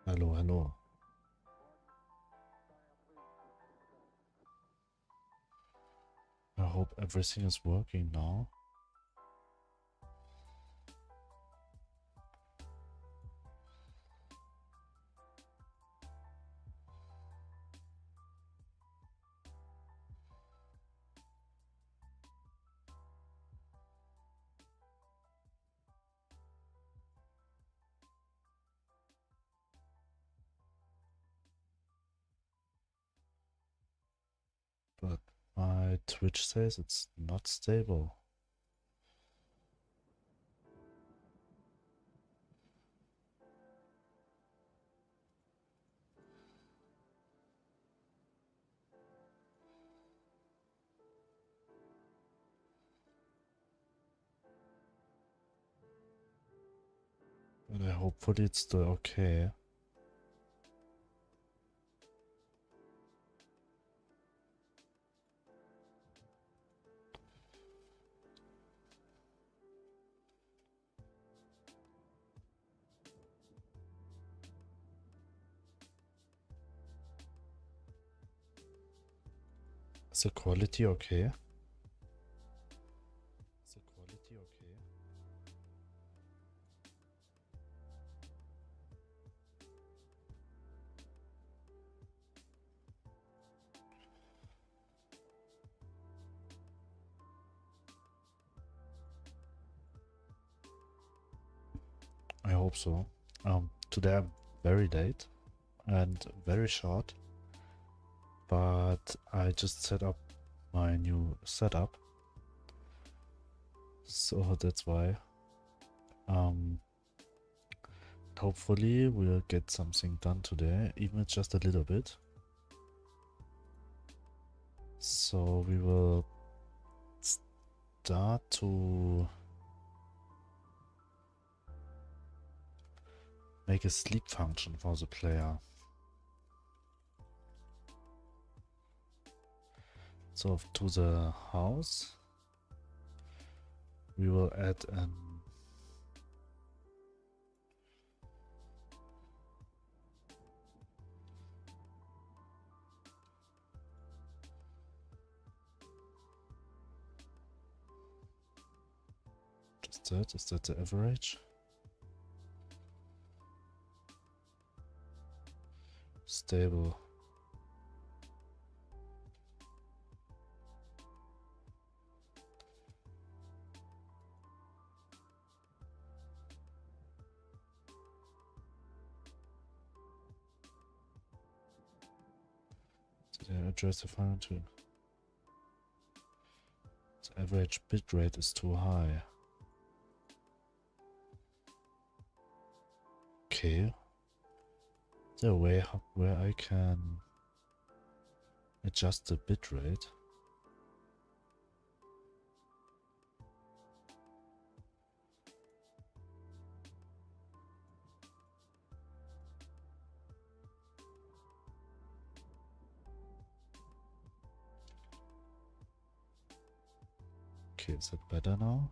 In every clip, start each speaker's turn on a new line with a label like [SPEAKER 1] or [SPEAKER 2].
[SPEAKER 1] Hello, hello. I hope everything is working now. But my Twitch says it's not stable. But hopefully it's still okay. Is the quality okay? Is the quality okay? I hope so. Today I'm very late and very short, but I just set up my new setup, so that's why. Hopefully we'll get something done today, even if just a little bit. So we will start to make a sleep function for the player. So to the house we will add an is that the average? Stable. Did I address the final two? The average bitrate is too high. Okay. Is there a way where I can adjust the bitrate? Okay, is that better now?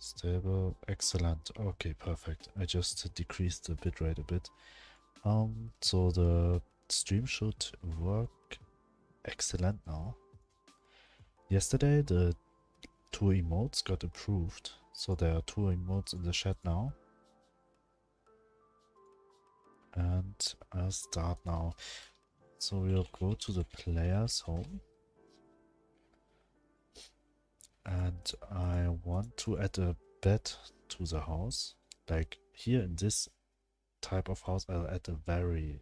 [SPEAKER 1] Stable, excellent. Okay, perfect. I just decreased the bitrate a bit. So the stream should work excellent now. Yesterday the two emotes got approved, so there are two emotes in the chat now. And I'll start now. So we'll go to the player's home. And I want to add a bed to the house. Like here in this type of house, I'll add a very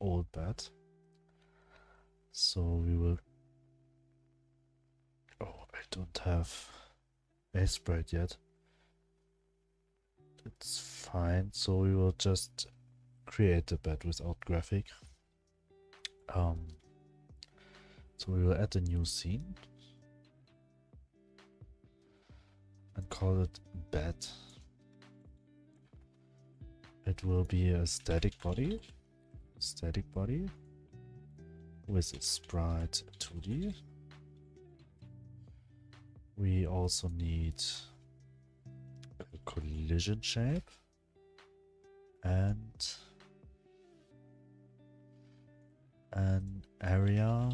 [SPEAKER 1] old bed. So we will... Oh, I don't have a sprite yet. It's fine. So we will just create the bed without graphic. So we will add a new scene and call it bed. it will be a static body with a sprite 2D. We also need a collision shape and an area.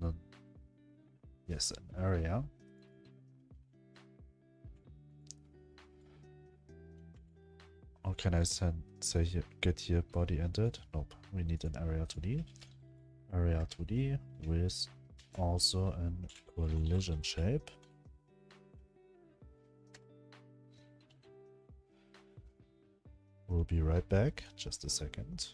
[SPEAKER 1] No, yes, an area. Or can I say here, get here body entered? Nope, we need an area 2D. Area 2D with also an collision shape. We'll be right back, just a second.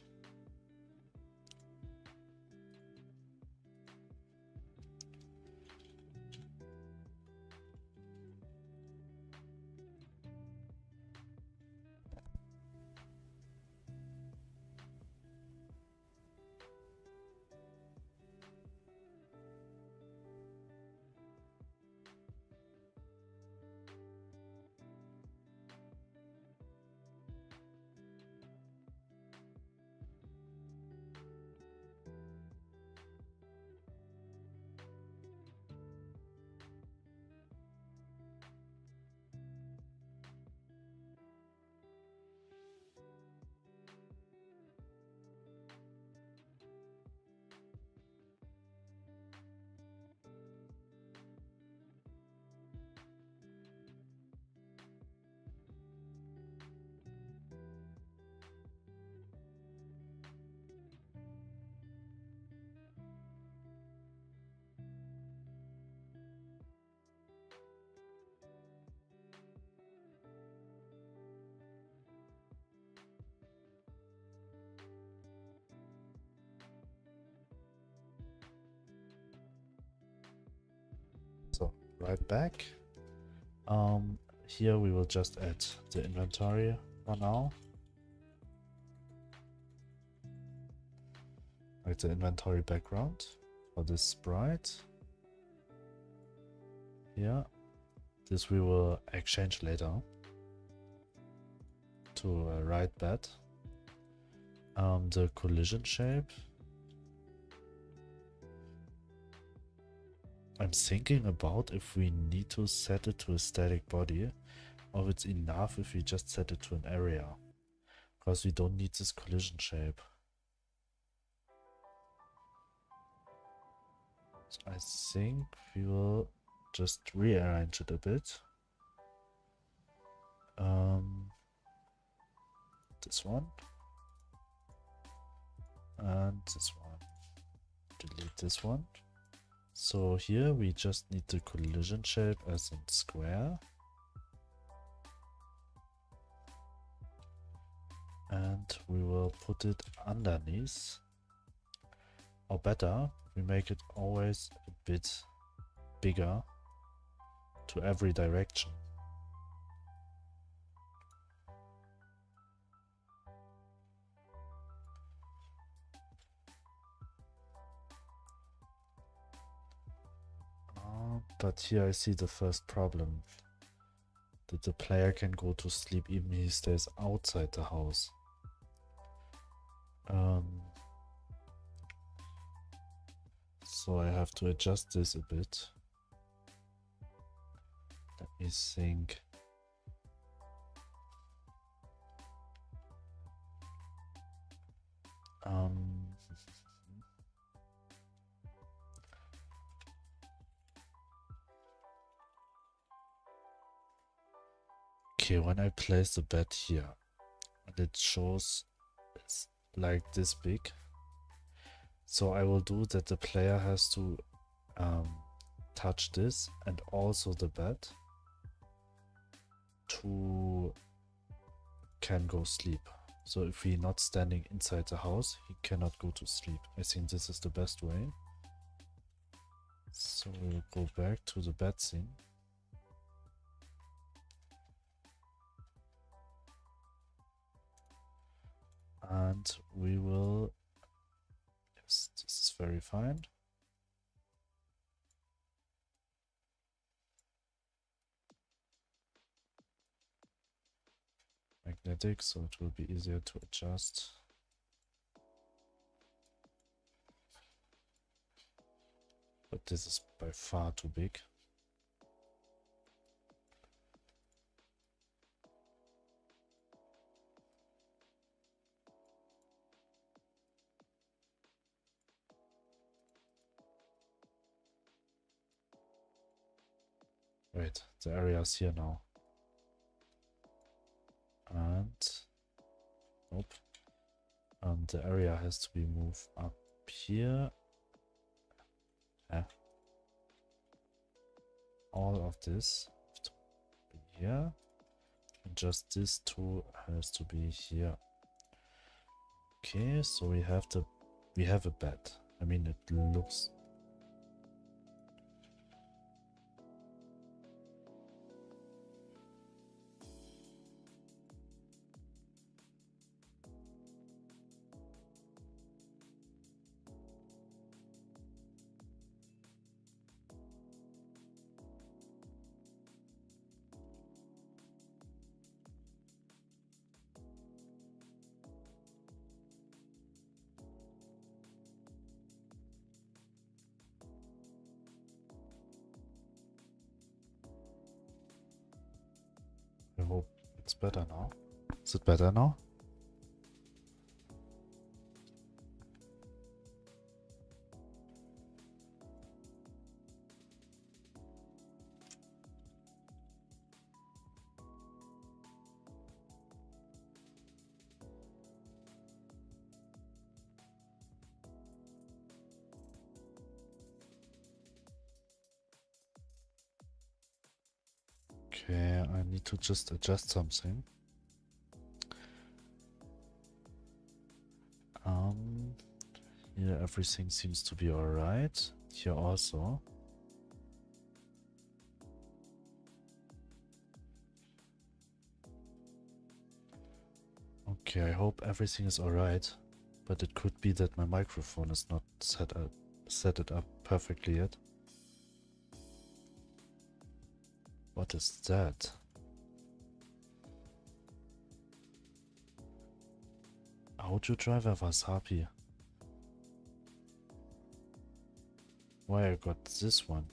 [SPEAKER 1] So right back. Here we will just add the inventory for now. Like the inventory background for this sprite. Here. This we will exchange later to a right bed. The collision shape. I'm thinking about if we need to set it to a static body or if it's enough if we just set it to an area. Because we don't need this collision shape. So I think we will just rearrange it a bit. This one. And this one. Delete this one. So here we just need the collision shape as in square. And we will put it underneath. Or better, we make it always a bit bigger to every direction. But here I see the first problem. That the player can go to sleep even if he stays outside the house. So I have to adjust this a bit. Let me think. Okay, when I place the bed here, and it shows it's like this big. So I will do that the player has to touch this and also the bed to can go sleep. So if he's not standing inside the house, he cannot go to sleep. I think this is the best way. So we'll go back to the bed scene. And we will, yes, this is very fine. magnetic, so it will be easier to adjust. But this is by far too big. Wait, the area is here now. And nope. The area has to be moved up here. All of this has to be here. And just this two has to be here. Okay, so we have a bed. I mean, it looks. I hope it's better now. Is it better now? Okay, I need to just adjust something. Here everything seems to be alright. Here also. Okay, I hope everything is alright. But it could be that my microphone is not set it up perfectly yet. What is that? Audio driver Wasabi. Why I got this one?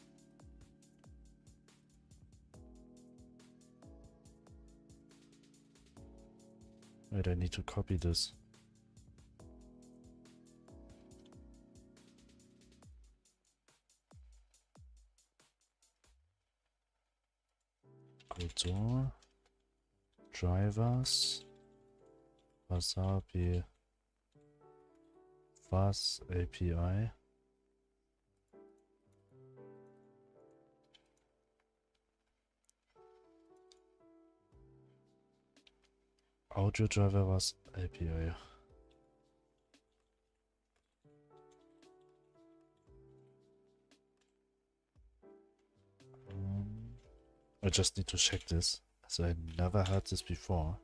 [SPEAKER 1] Wait, I need to copy this. Godot drivers Wasabi Was API. Audio driver Was API. I just need to check this, as I never had this before.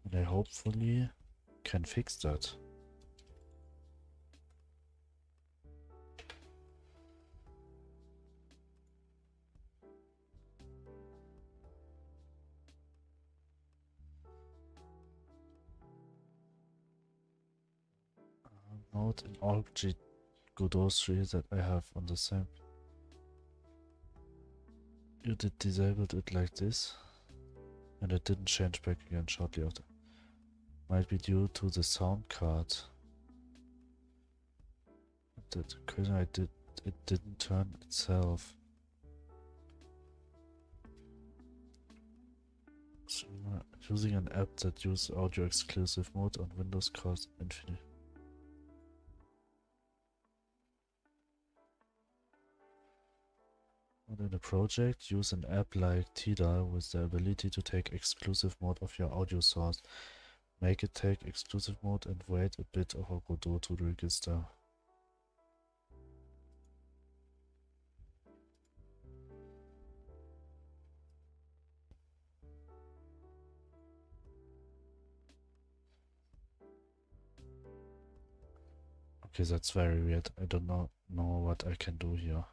[SPEAKER 1] And I hopefully can fix that. Note in all Godot 3 that I have on the same. You did disabled it like this, and it didn't change back again shortly after. Might be due to the sound card. That it didn't turn itself. So, using an app that uses audio exclusive mode on Windows costs infinite. And in a project, use an app like TDAL with the ability to take exclusive mode of your audio source. Make it take exclusive mode and wait a bit for Godot to register. Okay, that's very weird. I don't know what I can do here.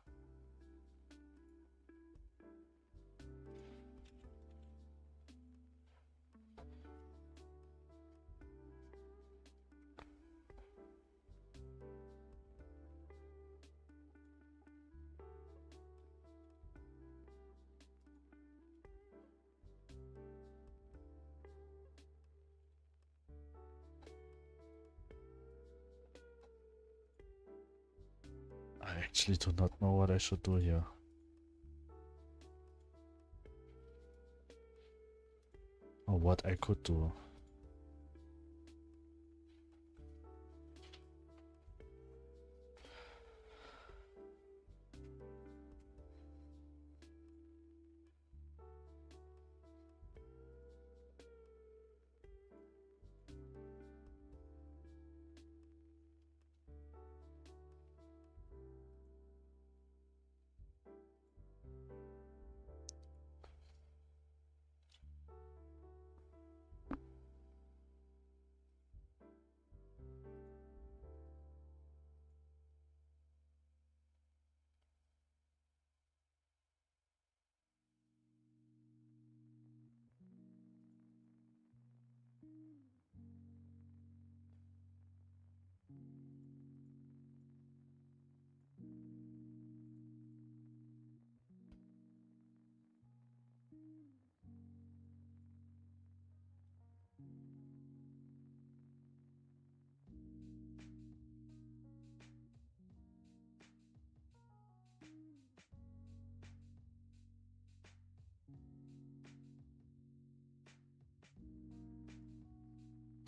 [SPEAKER 1] actually do not know what I should do here. Or what I could do.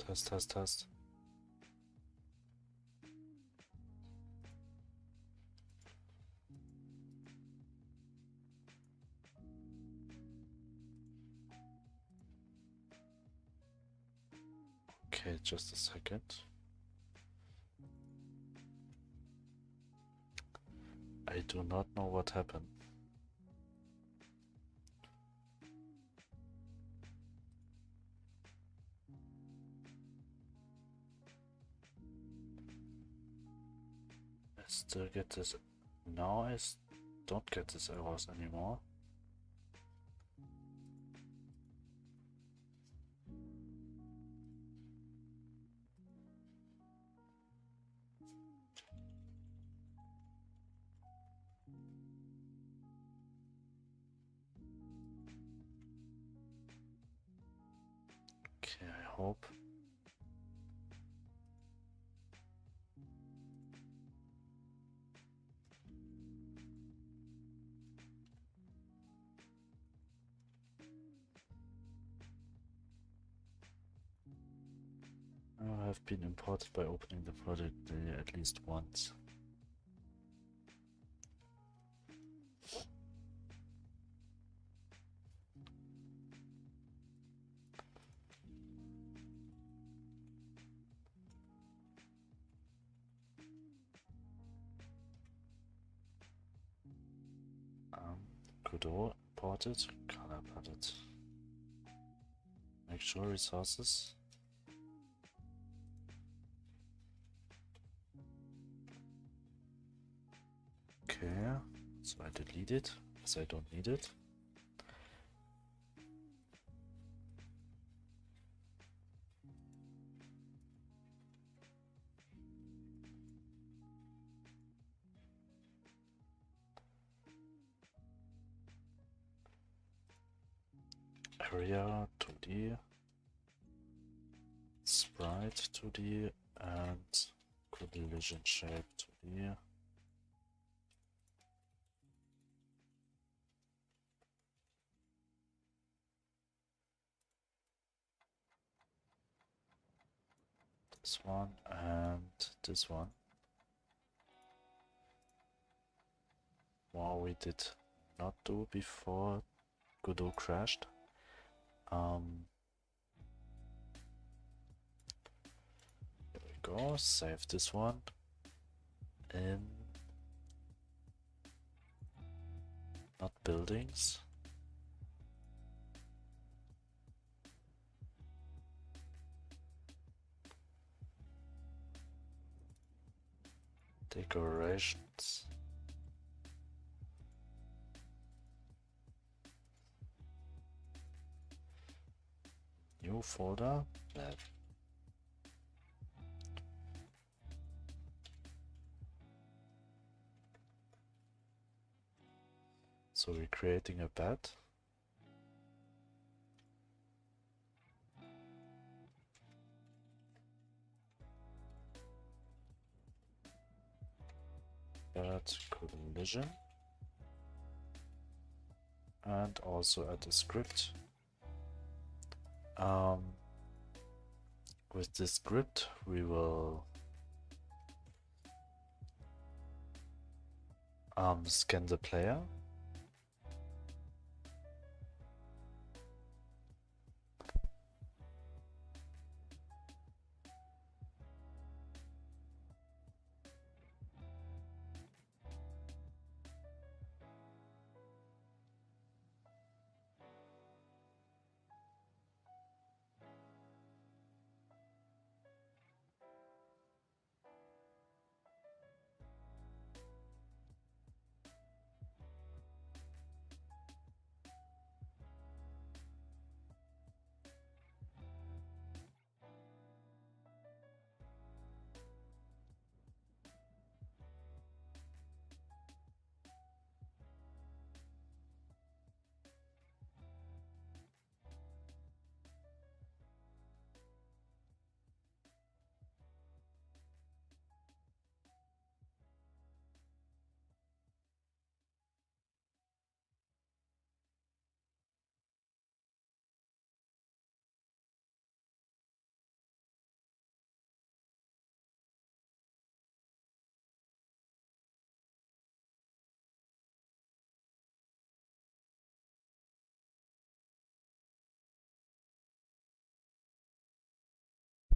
[SPEAKER 1] Test, test, test. Okay, just a second. I do not know what happened. I still get this. Now I don't get these errors anymore. Okay, I hope. I have been imported by opening the project at least once. Godot imported, color palette. Make sure resources. Okay, so I delete it, because I don't need it. Area 2D, sprite 2D, and collision shape 2D. This one and this one. Wow, we did not do before Godot crashed. Here we go, save this one in not buildings. Decorations. New folder. So we're creating a bed. add collision and also add a script. With this script, we will scan the player.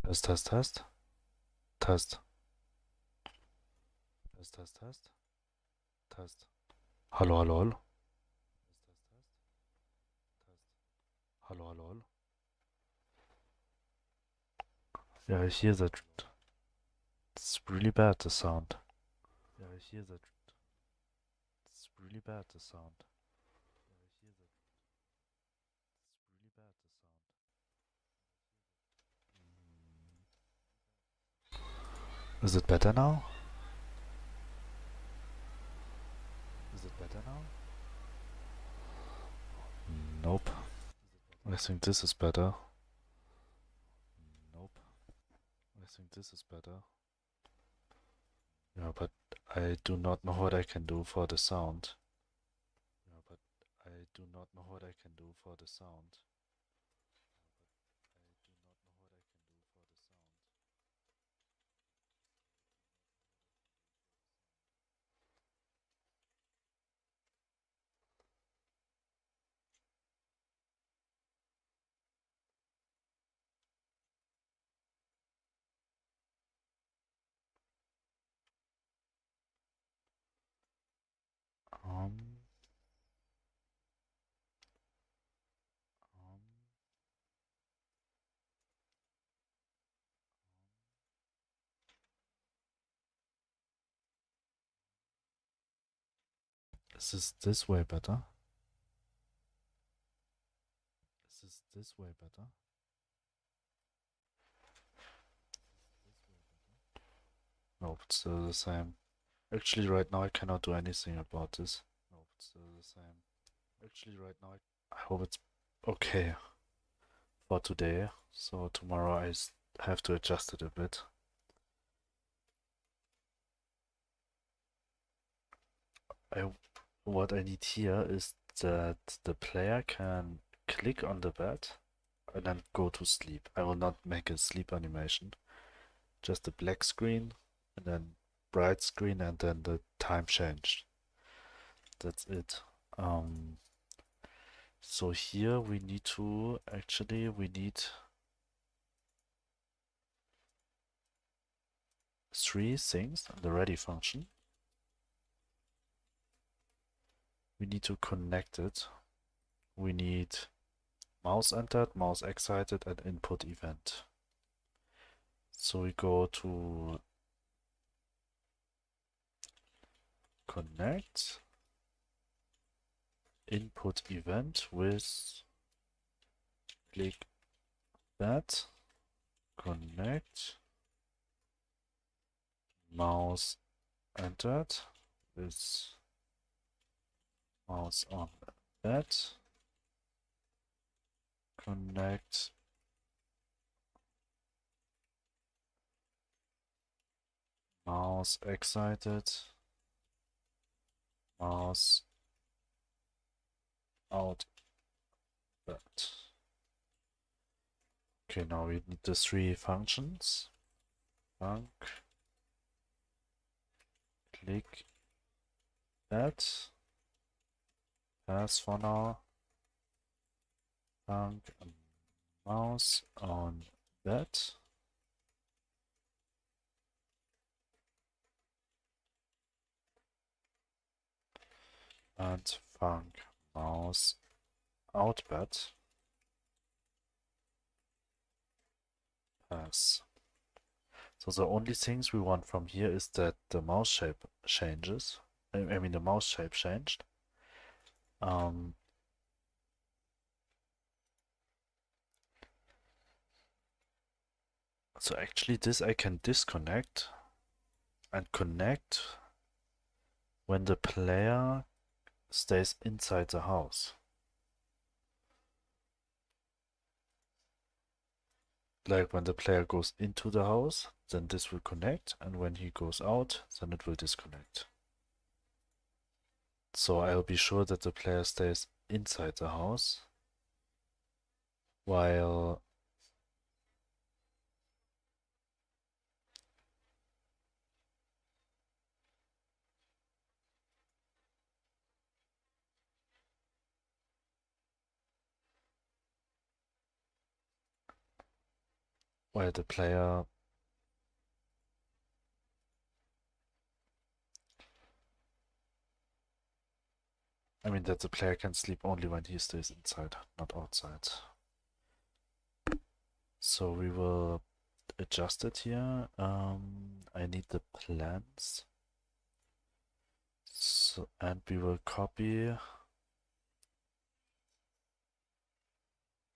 [SPEAKER 1] Test, test, test. Test. Test, test, test. Test. Hallo, hallo, hallo. Hallo, hallo, hallo. Yeah, I hear that. It's really bad, the sound. Yeah, I hear that. It's really bad, the sound. Yeah, I hear that. It's really bad, the sound. Is it better now? Is it better now? Nope. I think this is better. Nope. I think this is better. Yeah, but I do not know what I can do for the sound. Yeah, but I do not know what I can do for the sound. Um, um, is this way better? Is this way better? Nope, it's still the same. Actually, right now I cannot do anything about this. Nope, it's still the same. Actually, right now I hope it's okay for today. So tomorrow have to adjust it a bit. What I need here is that the player can click on the bed and then go to sleep. I will not make a sleep animation, just a black screen and then bright screen and then the time changed. That's it. So here we need we need three things in the ready function. We need to connect it. We need mouse entered, mouse excited, and input event. So we go to connect input event with click that connect mouse entered with mouse on that connect mouse excited mouse out that. Okay, now we need the three functions. Func, click that, pass for now, func mouse on that. And func mouse out bat pass. So the only things we want from here is that the mouse shape changes. I mean the mouse shape changed. So actually this I can disconnect and connect when the player stays inside the house. Like when the player goes into the house, then this will connect, and when he goes out, then it will disconnect. So I'll be sure that the player stays inside the house while the player that the player can sleep only when he stays inside, not outside. So we will adjust it here. I need the plans. So, and we will copy.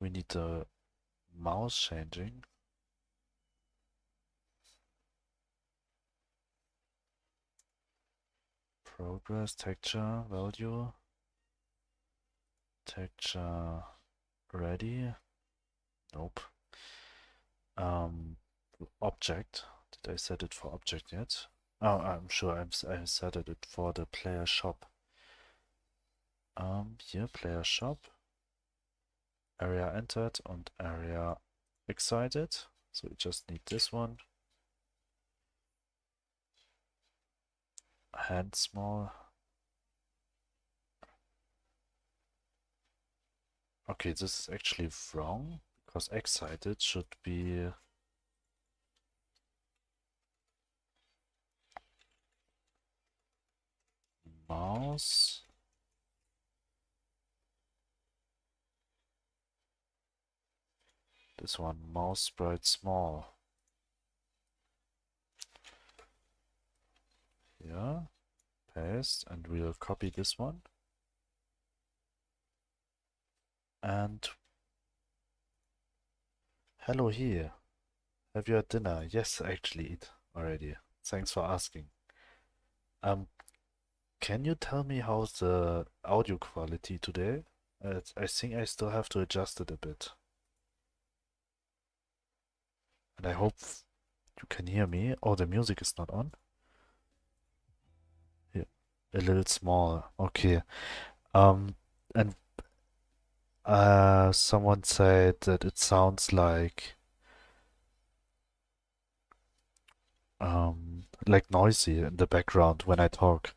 [SPEAKER 1] We need the mouse changing. Progress, texture, value. Texture ready. Nope. Object. Did I set it for object yet? Oh, I'm sure I set it for the player shop. Here, player shop. Area entered and area excited. So we just need this one. Hand small. Okay, this is actually wrong because excited should be mouse. This one, mouse sprite small. Yeah, paste, and we'll copy this one. And hello here. Have you had dinner? Yes, I actually eat already. Thanks for asking. Can you tell me how's the audio quality today? I think I still have to adjust it a bit. And I hope you can hear me. Oh, the music is not on. Yeah, a little small. Okay. And someone said that it sounds like noisy in the background when I talk.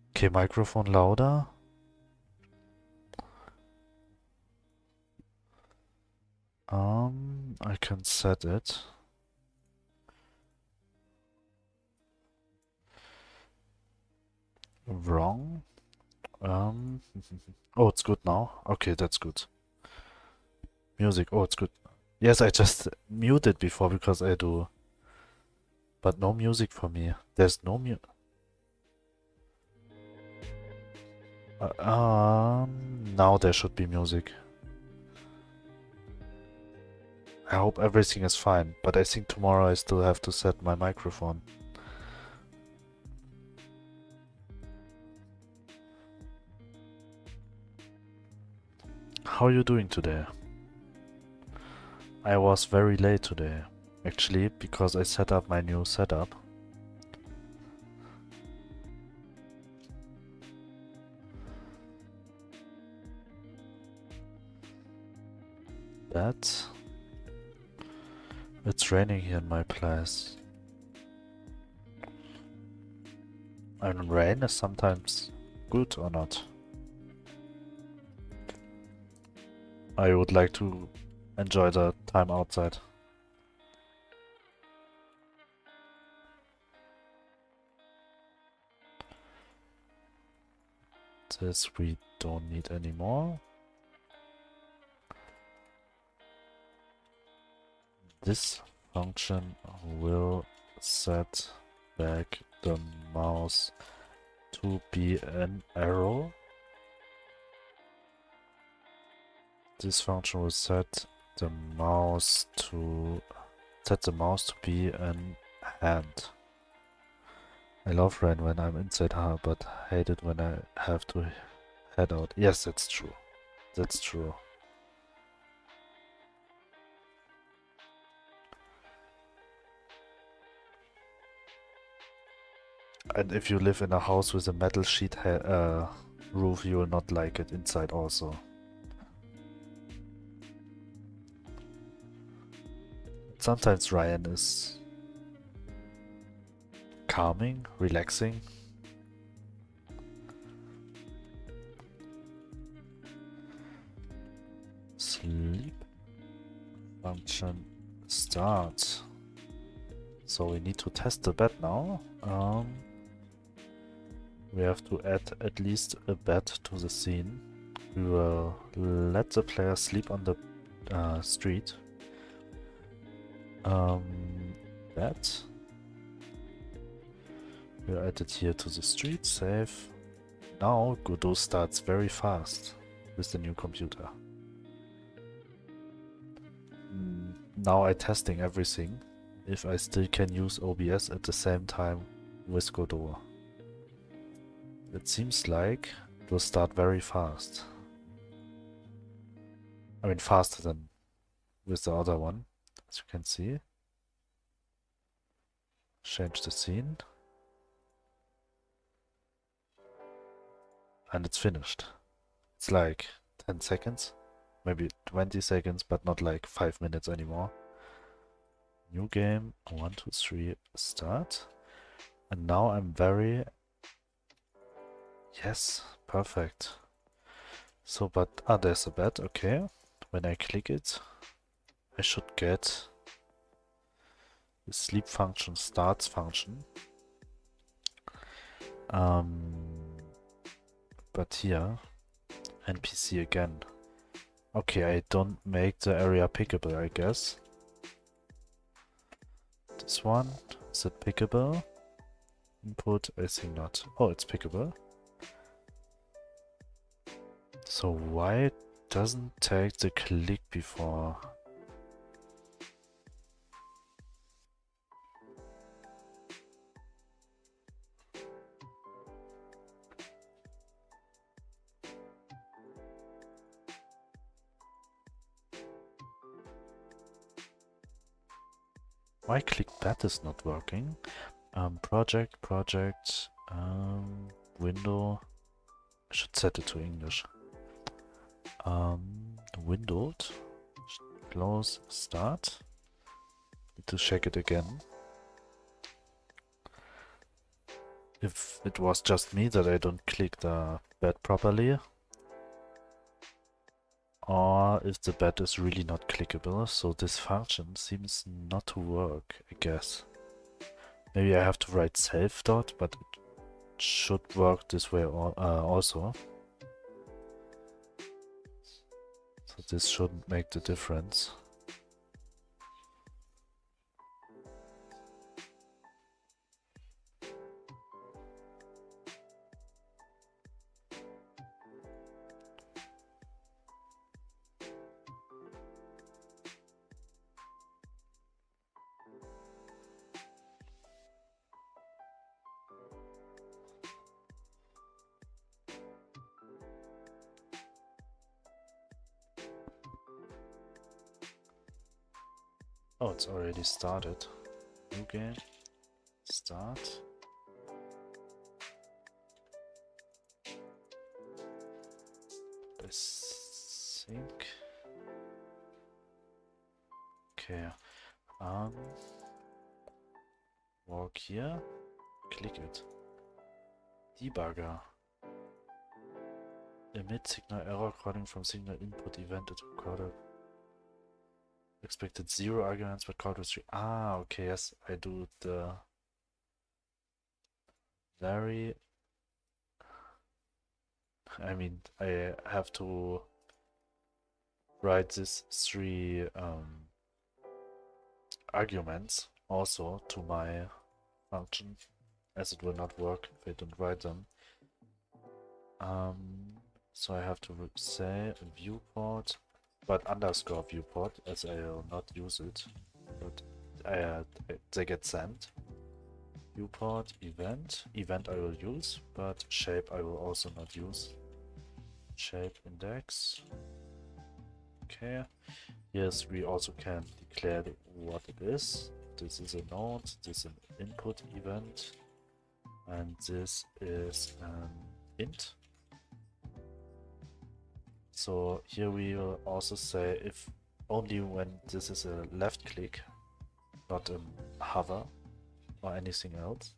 [SPEAKER 1] Okay, microphone louder. I can set it. Wrong. Oh, it's good now. Okay, that's good. Music. Oh, it's good. Yes, I just muted before because I do. But no music for me. There's no music. Now there should be music. I hope everything is fine, but I think tomorrow I still have to set my microphone. How are you doing today? I was very late today, actually, because I set up my new setup. bad. It's raining here in my place. And rain is sometimes good or not. I would like to enjoy the time outside. This we don't need anymore. This function will set back the mouse to be an arrow. This function will set the mouse to be an hand. I love rain when I'm inside her, but hate it when I have to head out. Yes, that's true. That's true. And if you live in a house with a metal sheet roof, you will not like it inside also. Sometimes Ryan is calming, relaxing. Sleep function start. So we need to test the bed now. We have to add at least a bed to the scene. We will let the player sleep on the street. Bed. We'll add it here to the street, save. Now Godot starts very fast with the new computer. Now I'm testing everything, if I still can use OBS at the same time with Godot. It seems like it will start very fast. I mean faster than with the other one, as you can see. Change the scene. And it's finished. It's like 10 seconds, maybe 20 seconds, but not like 5 minutes anymore. New game, 1, 2, 3, start. And now I'm very... Yes, perfect. So, but, there's a bed, okay. When I click it, I should get the sleep function, starts function. But here, NPC again. Okay, I don't make the area pickable, I guess. This one, is it pickable? Input, I think not. Oh, it's pickable. So why it doesn't take the click before? Why click that is not working? Project, window. I should set it to English. Windowed, close, start. Need to check it again. If it was just me that I don't click the bed properly, or if the bed is really not clickable, so this function seems not to work, I guess. Maybe I have to write self dot, but it should work this way also. So this shouldn't make the difference. Oh, it's already started. New game. Start. I think Okay. Walk here. Click it. Debugger. Emit signal error calling from signal input event to Godot. Expected 0 arguments but called with 3. Ah, okay, yes, I do the very... I have to write this 3 arguments also to my function, as it will not work if I don't write them. So I have to say viewport, but underscore viewport, as I will not use it, but they get sent. Viewport event I will use, but shape I will also not use. Shape index. Okay. Yes, we also can declare what it is. This is a node, this is an input event, and this is an int. So here we will also say if only when this is a left click, not a hover or anything else.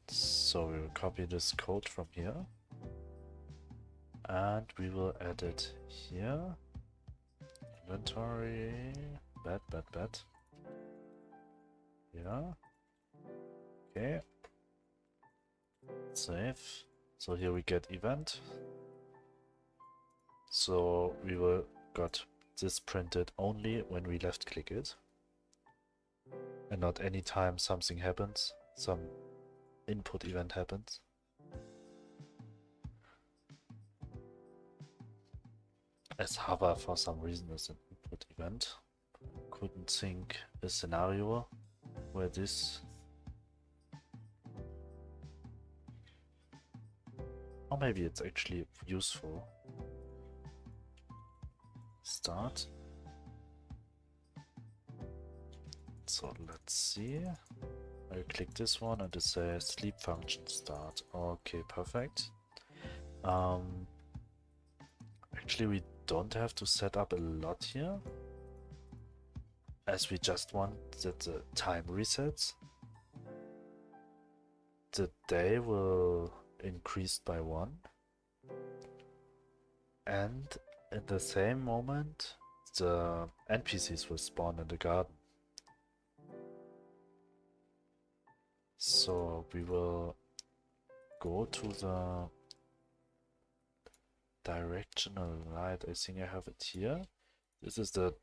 [SPEAKER 1] So we will copy this code from here and we will add it here. Inventory, bad. Yeah. Okay. Save. So here we get event. So we will got this printed only when we left click it. And not any time something happens, some input event happens. As hover for some reason is an input event. Couldn't think a scenario where this, or maybe it's actually useful. Start. So let's see. I click this one and it says sleep function start. Okay, perfect. Actually, we don't have to set up a lot here, as we just want that the time resets. The day will increase by 1, and in the same moment the NPCs will spawn in the garden. So we will go to the directional light. I think I have it here. This is the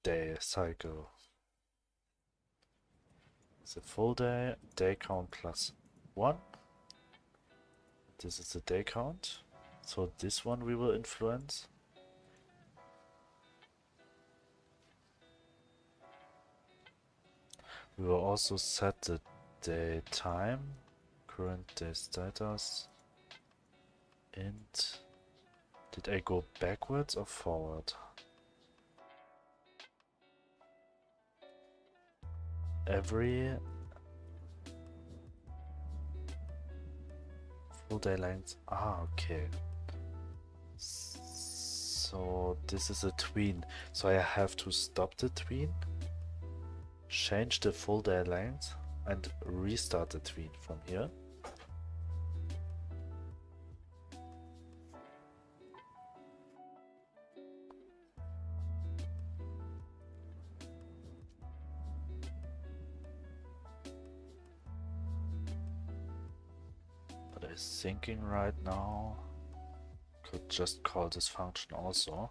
[SPEAKER 1] day cycle. It's a full day, day count plus 1. This is the day count. So this one we will influence. We will also set the day time, current day status, int. Did I go backwards or forward? Every full day length. Ah, okay. So this is a tween. So I have to stop the tween, change the full day length, and restart the tween from here. But I'm thinking right now, could just call this function also.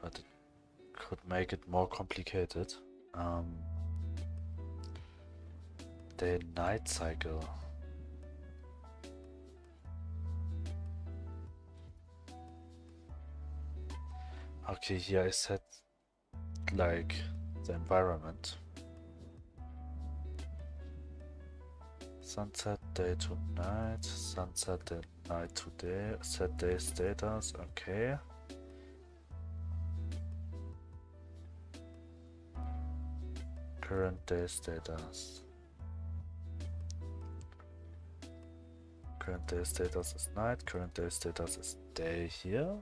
[SPEAKER 1] But it could make it more complicated. The night cycle. Okay, here I set like the environment. Sunset day to night, sunset day, night to day, set day status, okay. Current day status. Current day status is night, current day status is day here.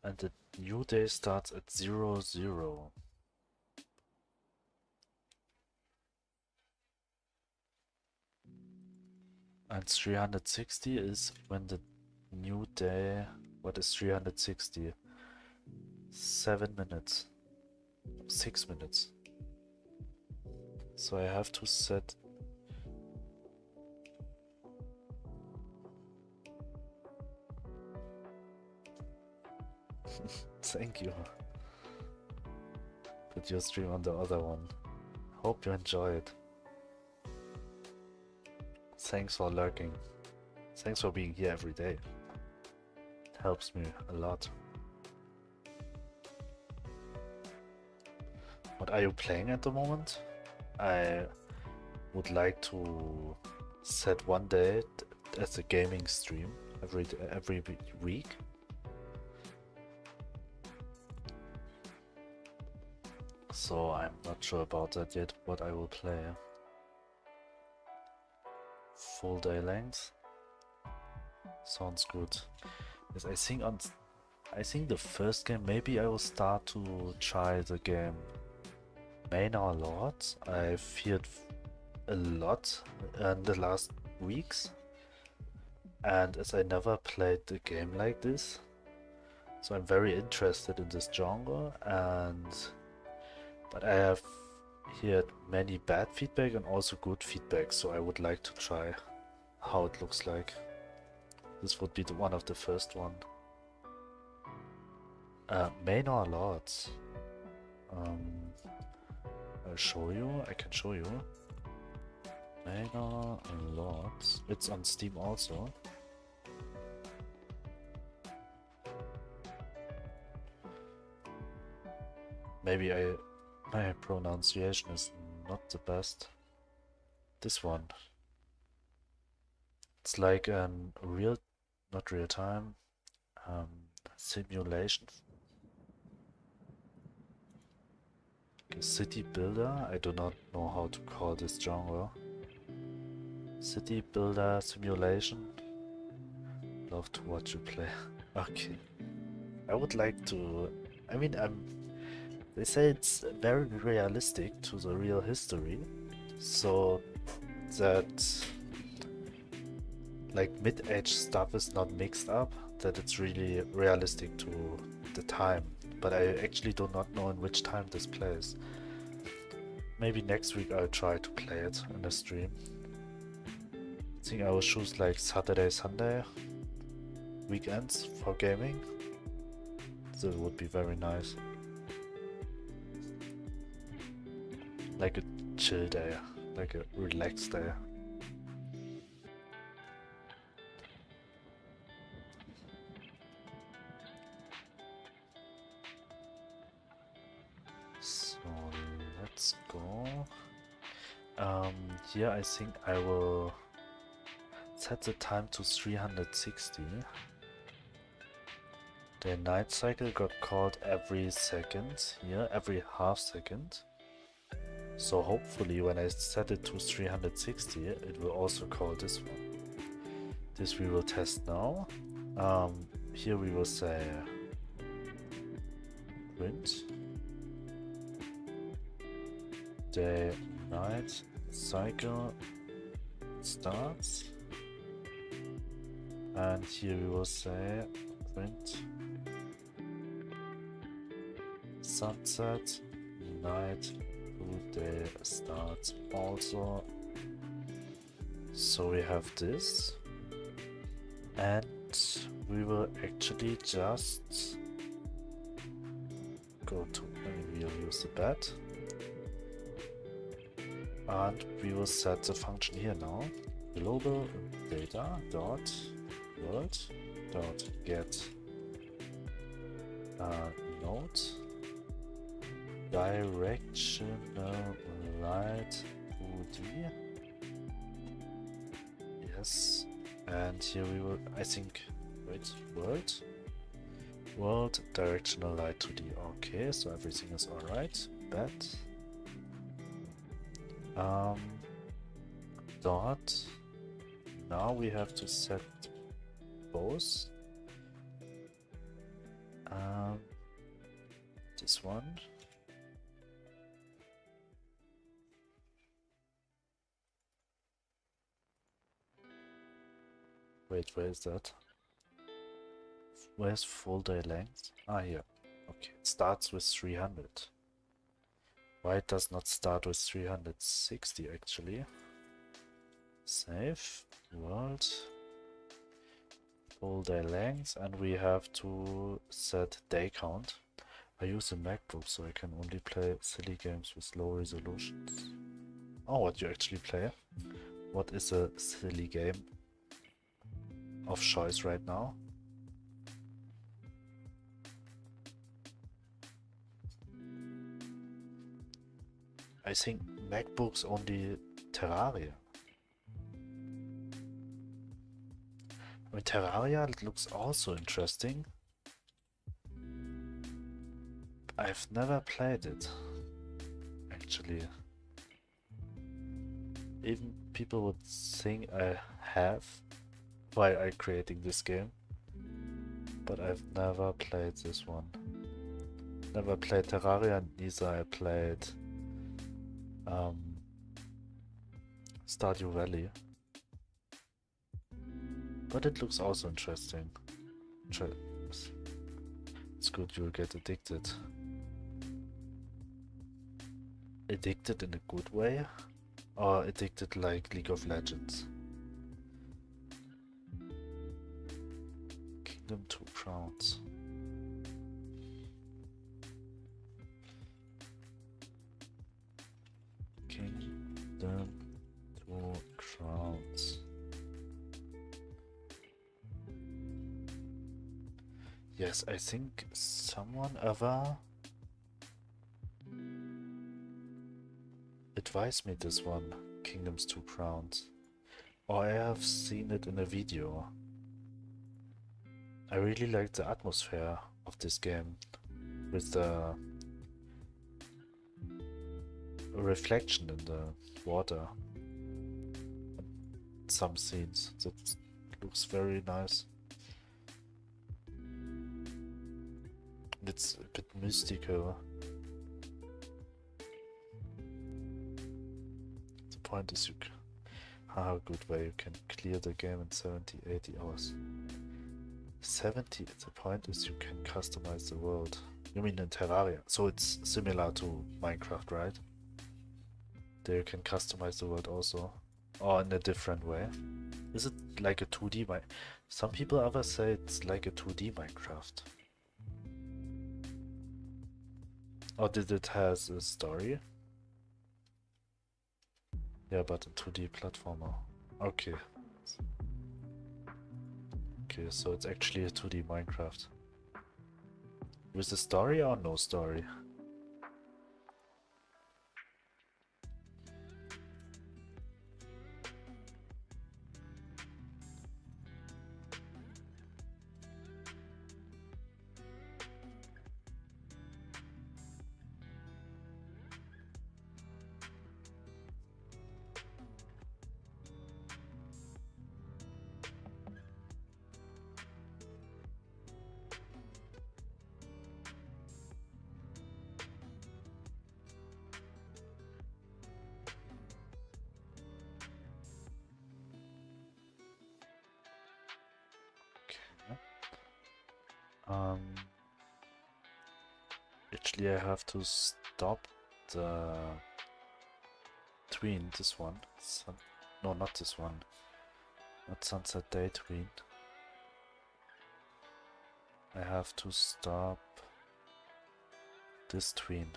[SPEAKER 1] And the new day starts at 00. And 360 is when the new day. What is 360? 7 minutes. 6 minutes. So I have to set. Thank you. Put your stream on the other one. Hope you enjoy it. Thanks for lurking. Thanks for being here every day. It helps me a lot. What are you playing at the moment? I would like to set one day as a gaming stream every week. So I'm not sure about that yet, what I will play. Full day length. Sounds good. Yes, I think the first game, maybe I will start to try the game Maynard Lord. I've feared a lot in the last weeks. And as I never played a game like this, so I'm very interested in this genre, but I have heard many bad feedback and also good feedback, so I would like to try how it looks like. This would be one of the first one. Maynard Lords. I'll show you. I can show you. Maynard Lords. It's on Steam also. Maybe my pronunciation is not the best. This one. It's like a not real time, simulation. A city builder. I do not know how to call this genre. City builder simulation. Love to watch you play. Okay. I would like to. I mean, they say it's very realistic to the real history, so that like mid-age stuff is not mixed up, that it's really realistic to the time. But I actually do not know in which time this plays. Maybe next week I'll try to play it in a stream. I think I will choose like Saturday, Sunday weekends for gaming. That would be very nice. Like a chill day, like a relaxed day. So let's go. Here I think I will set the time to 360. The night cycle got called every second, here every half second. So hopefully when I set it to 360, it will also call this one. This we will test now. Here we will say print day night cycle starts, and here we will say print sunset night day starts also. So we have this, and we will actually just go to, maybe we'll use the bat, and we will set the function here now. global data dot world dot get node directional light 2D. Yes, and here we will, I think, wait, world directional light 2D. Okay, so everything is alright. Bet dot. Now we have to set both. This one. Wait, where is that? Where's full day length? Ah, here. Okay, it starts with 300. Why it does not start with 360 actually? Save. World. Full day length, and we have to set day count. I use a MacBook, so I can only play silly games with low resolutions. Oh, what you actually play? What is a silly game of choice right now? I think MacBooks only Terraria. I mean, Terraria looks also interesting. I've never played it, actually. Even people would think I have while I'm creating this game, but I've never played this one. Never played Terraria, neither I played Stardew Valley. But it looks also interesting. It's good, you'll get addicted. Addicted in a good way? Or addicted like League of Legends? Kingdom 2 Crowns. Kingdom 2 Crowns. Yes, I think someone ever advised me this one, Kingdoms 2 Crowns. Or I have seen it in a video. I really like the atmosphere of this game with the reflection in the water. Some scenes that looks very nice. It's a bit mystical. The point is you a good way you can clear the game in 70-80 hours. 70, the point is you can customize the world. You mean in Terraria, so it's similar to Minecraft, right? There you can customize the world also, or in a different way. Is it like a 2D Minecraft? Some people ever say it's like a 2D Minecraft. Or did it has a story? Yeah, but a 2D platformer. Okay. Okay, so it's actually a 2D Minecraft. With a story or no story? Actually, I have to stop the tween, this one. No, not this one. Not Sunset Day tween. I have to stop this tween.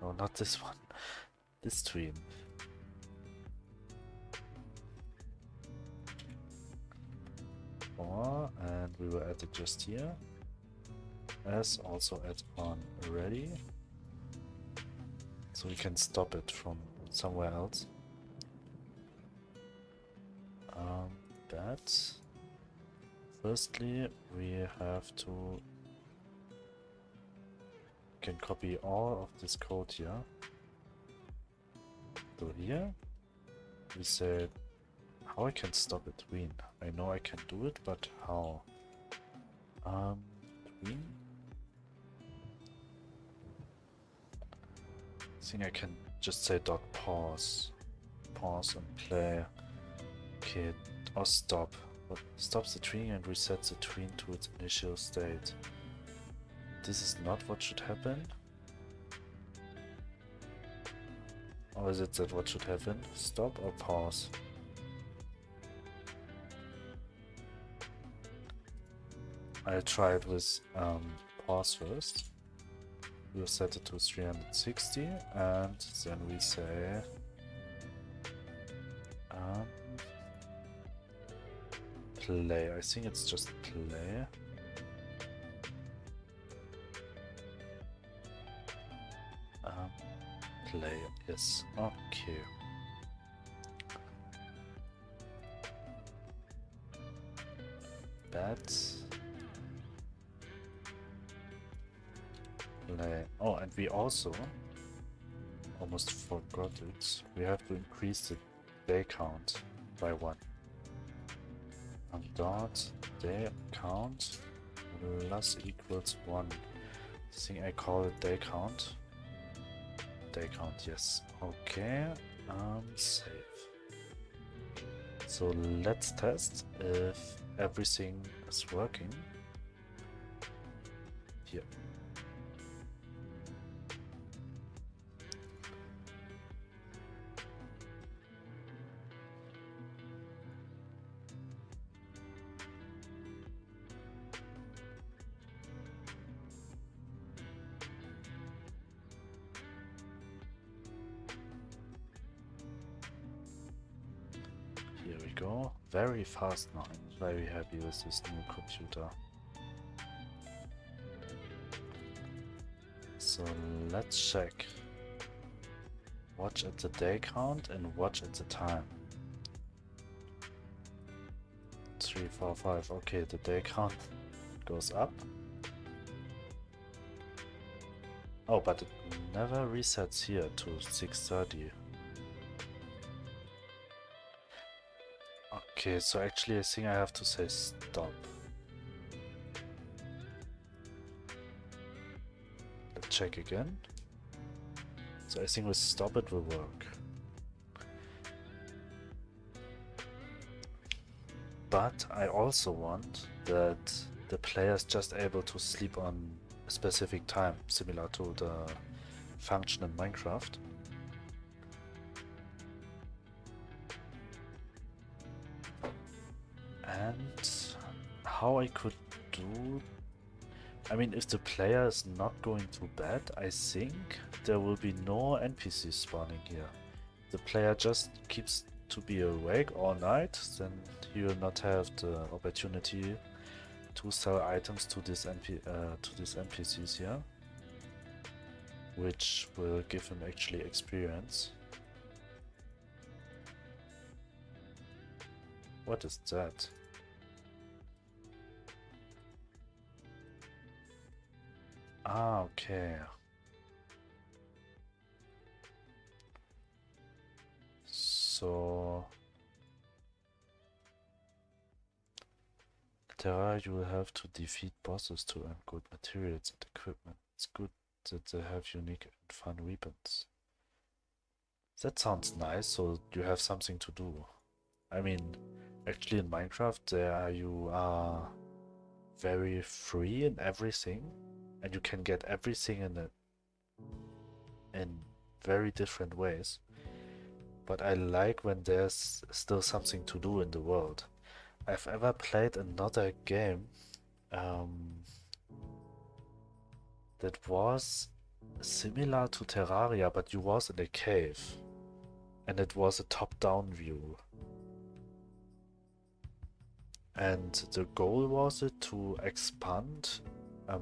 [SPEAKER 1] No, not this one. this stream. And we will add it just here. As also add on ready. So we can stop it from somewhere else. That. Firstly, we have to can copy all of this code here. So here we say how I can stop it. Tween. I know I can do it, but how? Tween. I think I can just say dot pause and play. Okay, or stop. But stops the tween and resets the tween to its initial state. This is not what should happen. Or is it that what should happen? Stop or pause? I'll try it with pause first. We'll set it to 360 and then we say play. I think it's just play. Play, yes, okay. Bats. Play. Oh, and we also almost forgot it. We have to increase the day count by 1. Dot day count plus equals 1. I think I call it day count. Day count, yes. Okay. Save. So let's test if everything is working. Here. Here we go. Very fast now. I'm very happy with this new computer. So let's check. Watch at the day count and watch at the time. 3, 4, 5. Okay, the day count goes up. Oh, but it never resets here to 6:30. Okay, so actually I think I have to say stop. Let's check again. So I think with stop it will work. But I also want that the player is just able to sleep on a specific time, similar to the function in Minecraft. And how I could do... I mean, if the player is not going to bed, I think there will be no NPCs spawning here. The player just keeps to be awake all night, then he will not have the opportunity to sell items to these NPCs here, which will give him actually experience. What is that? Ah, okay. So Terra, you will have to defeat bosses to earn good materials and equipment. It's good that they have unique and fun weapons. That sounds nice, so you have something to do. I mean, actually in Minecraft there you are very free in everything, and you can get everything in very different ways. But I like when there's still something to do in the world. I've ever played another game that was similar to Terraria, but you was in a cave. And it was a top-down view. And the goal was it to expand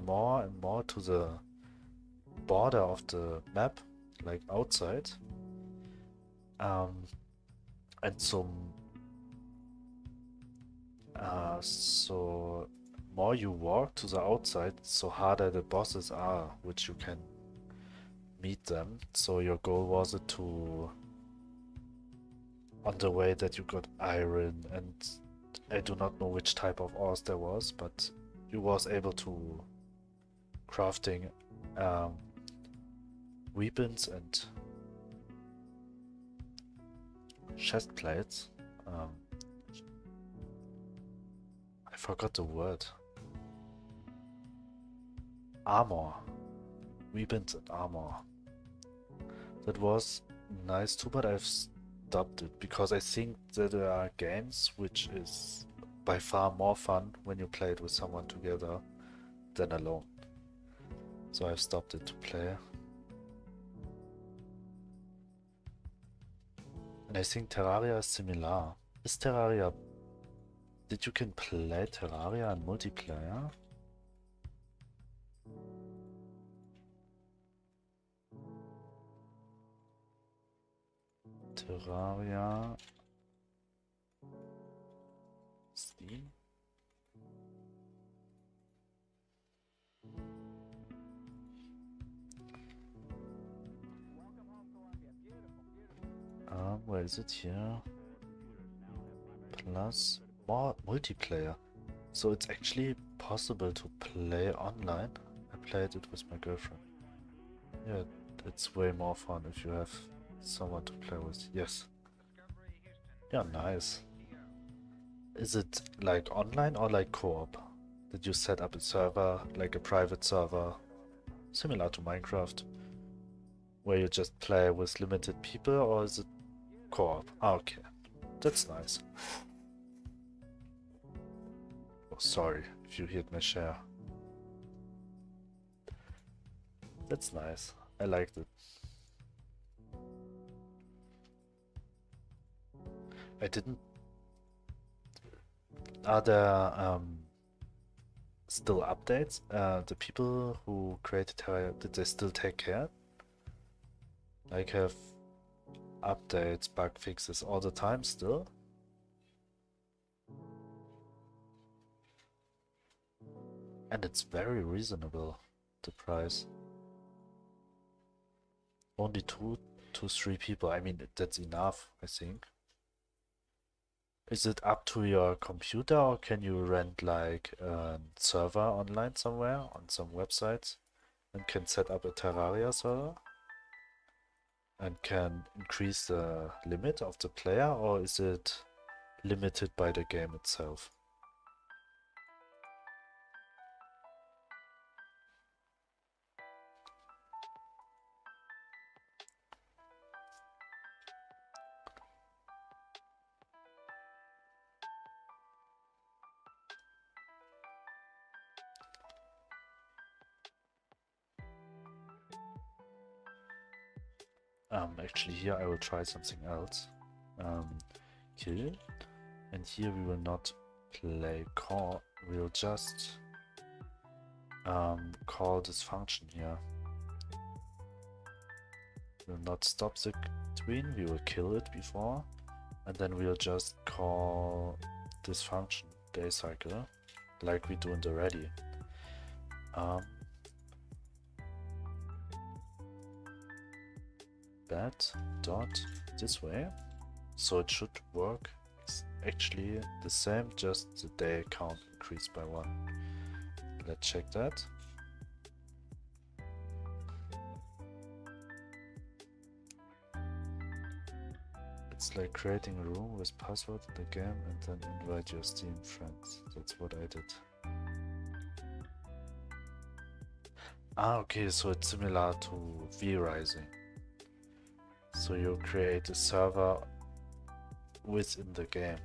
[SPEAKER 1] more and more to the border of the map, like outside. And so more you walk to the outside, so harder the bosses are, which you can meet them. So your goal was it to, on the way that you got iron, and I do not know which type of ores there was, but you was able to crafting weapons and chest plates. I forgot the word. Armor. Weapons and armor. That was nice too, but I've stopped it because I think that there are games which is by far more fun when you play it with someone together than alone. So I've stopped it to play. And I think Terraria is similar. Is Terraria... Did you can play Terraria in multiplayer? Terraria... Steam? Where is it here? Plus more multiplayer. So it's actually possible to play online. I played it with my girlfriend. Yeah, it's way more fun if you have someone to play with. Yes. Yeah, nice. Is it like online or like co-op? Did you set up a server, like a private server, similar to Minecraft, where you just play with limited people, or is it co-op? Ah, okay. That's nice. Oh, sorry if you hit my share. That's nice. I liked it. I didn't... Are there still updates? The people who created Terraria, did they still take care? Like have updates, bug fixes all the time still? And it's very reasonable, the price. Only 2 to 3 people. I mean, that's enough, I think. Is it up to your computer, or can you rent like a server online somewhere on some websites and can set up a Terraria server and can increase the limit of the player, or is it limited by the game itself? Actually here I will try something else. Kill. And here we will not play call, we'll just call this function here. We'll not stop the tween, we will kill it before, and then we'll just call this function, day cycle, like we do in the ready. That dot this way, so it should work. It's actually the same, just the day count increased by 1. Let's check that. It's like creating a room with password in the game and then invite your Steam friends. That's what I did. Ah, okay, so it's similar to V-Rising. So you create a server within the game.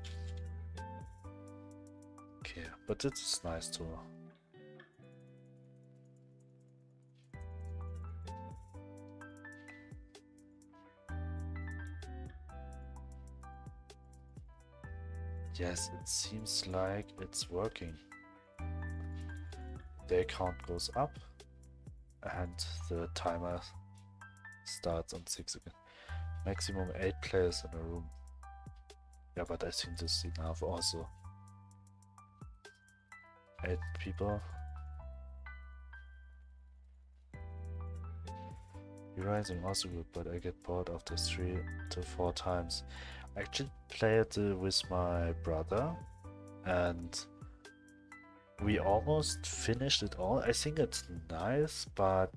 [SPEAKER 1] Okay, but it's nice too. Yes, it seems like it's working. Day count goes up and the timer starts on 6 again. Maximum 8 players in a room. Yeah, but I think this is enough also. 8 people. Rising also good, but I get bored after 3 to 4 times. I actually played with my brother and we almost finished it all. I think it's nice, but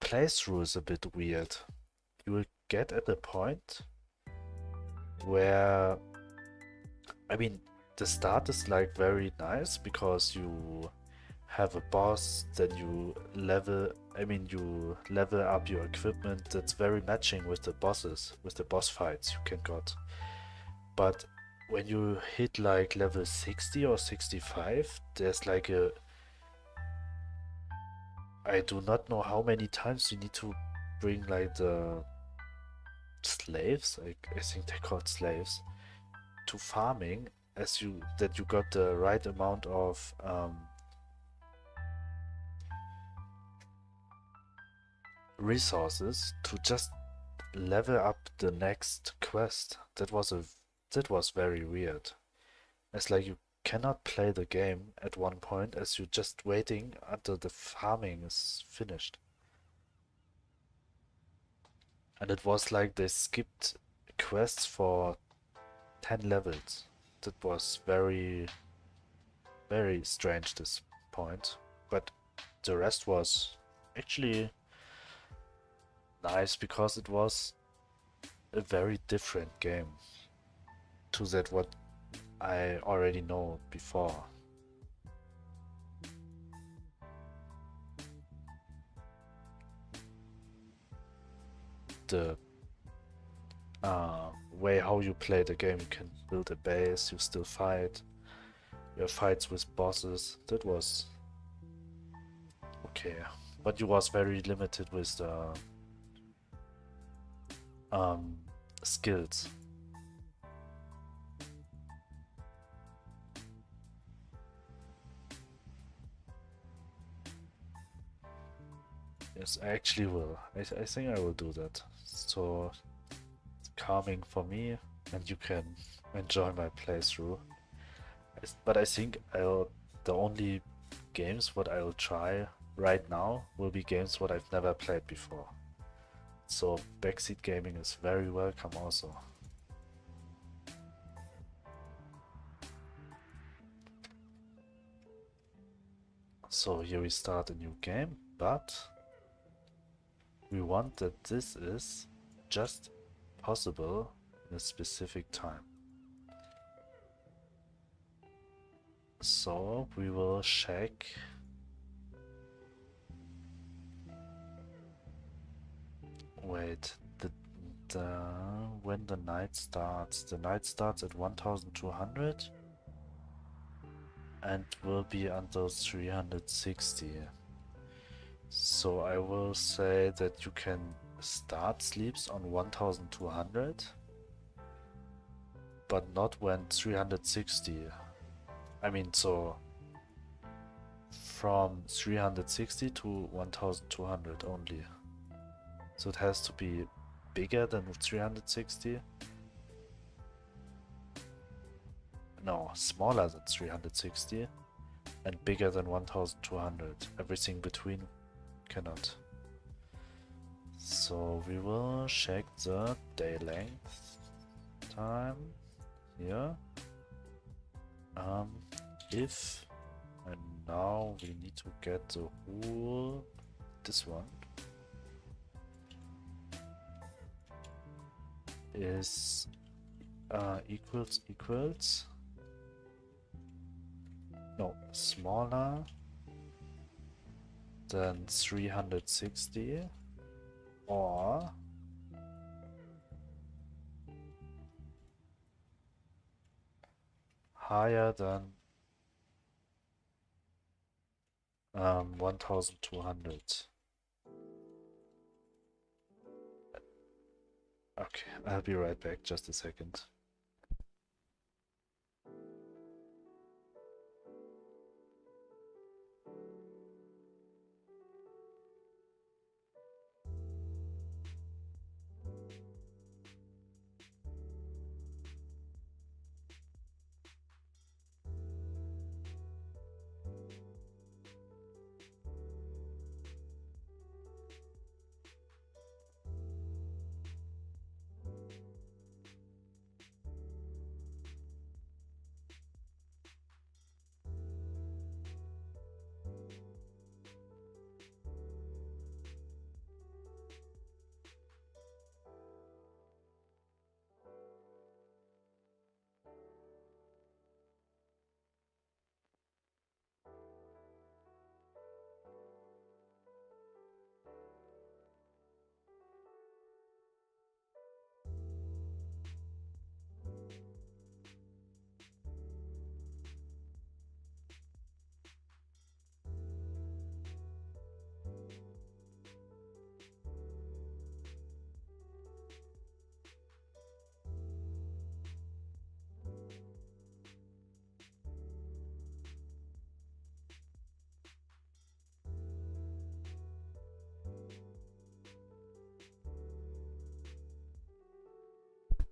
[SPEAKER 1] playthrough is a bit weird. You will get at a point where, I mean, the start is like very nice because you have a boss, then you level, you level up your equipment. That's very matching with the bosses, with the boss fights you can got. But when you hit like level 60 or 65, there's like a, I do not know how many times you need to bring like the slaves, I think they're called slaves, to farming as you, that you got the right amount of resources to just level up the next quest. That was very weird. It's like you cannot play the game at one point as you're just waiting until the farming is finished. And it was like they skipped quests for 10 levels. That was very, very strange this point. But the rest was actually nice because it was a very different game to that what I already know before. The way how you play the game, you can build a base, you still fight, you have fights with bosses. That was okay, but you was very limited with the skills. Yes, I actually will. I think I will do that. So it's calming for me, and you can enjoy my playthrough. But I think the only games what I'll try right now will be games what I've never played before. So backseat gaming is very welcome also. So here we start a new game, but we want that this is just possible in a specific time. So we will check wait, the when the night starts. The night starts at 1200 and will be until 360. So I will say that you can start sleeps on 1200, but not when 360. So from 360 to 1200 only. So it has to be bigger than 360. No, smaller than 360 and bigger than 1200. Everything between cannot. So we will check the day length time here. If, and now we need to get the whole, this one is equals no, smaller than 360 or higher than 1200. Okay, I'll be right back, just a second.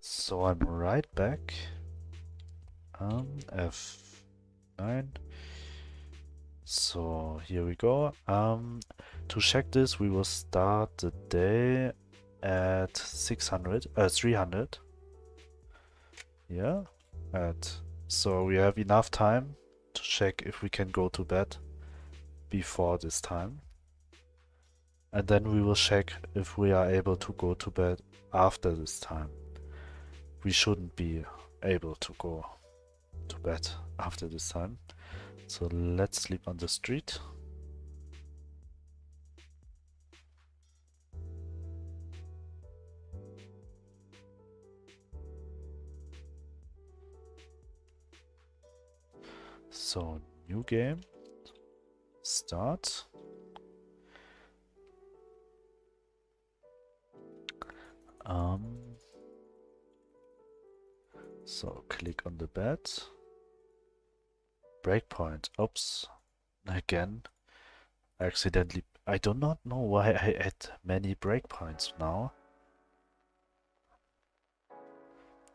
[SPEAKER 1] So I'm right back. F9. So here we go. To check this, we will start the day at 300. Yeah. So we have enough time to check if we can go to bed before this time. And then we will check if we are able to go to bed after this time. We shouldn't be able to go to bed after this time. So let's sleep on the street. So new game, start. So click on the bed. Breakpoint. Oops. Again. Accidentally. I do not know why I add many breakpoints now.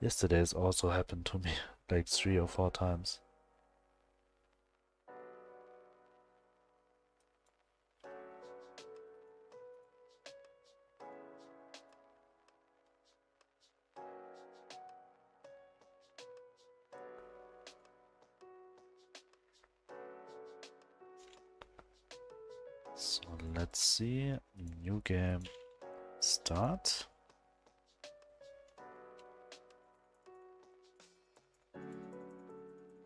[SPEAKER 1] Yesterday it also happened to me like 3 or 4 times. So let's see. New game. Start.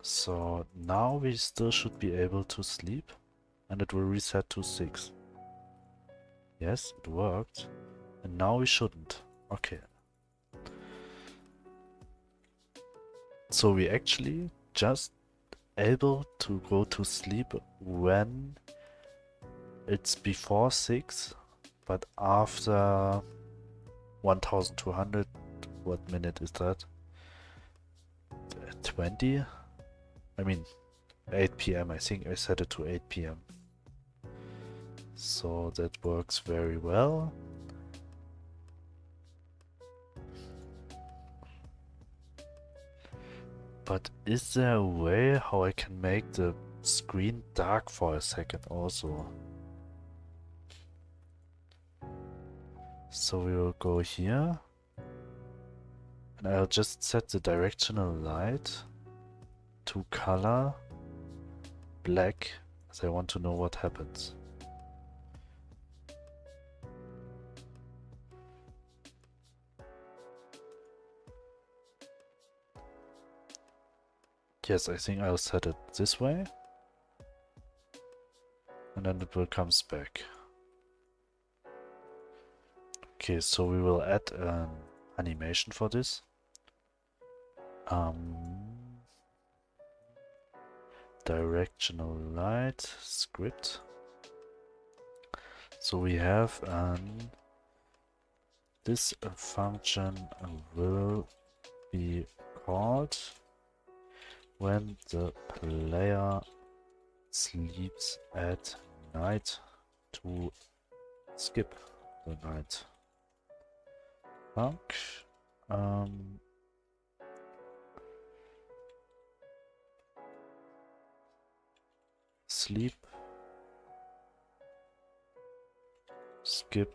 [SPEAKER 1] So now we still should be able to sleep and it will reset to 6. Yes, it worked. And now we shouldn't. Okay. So we actually just able to go to sleep when it's before 6, but after 1200. What minute is that? 20? I mean 8 p.m. I think I set it to 8 p.m. So that works very well. But is there a way how I can make the screen dark for a second also? So we will go here. And I'll just set the directional light to color black, as I want to know what happens. Yes, I think I'll set it this way. And then it will come back. Okay, so we will add an animation for this. Directional light script. So we have an this function will be called when the player sleeps at night to skip the night. Func. Sleep. Skip.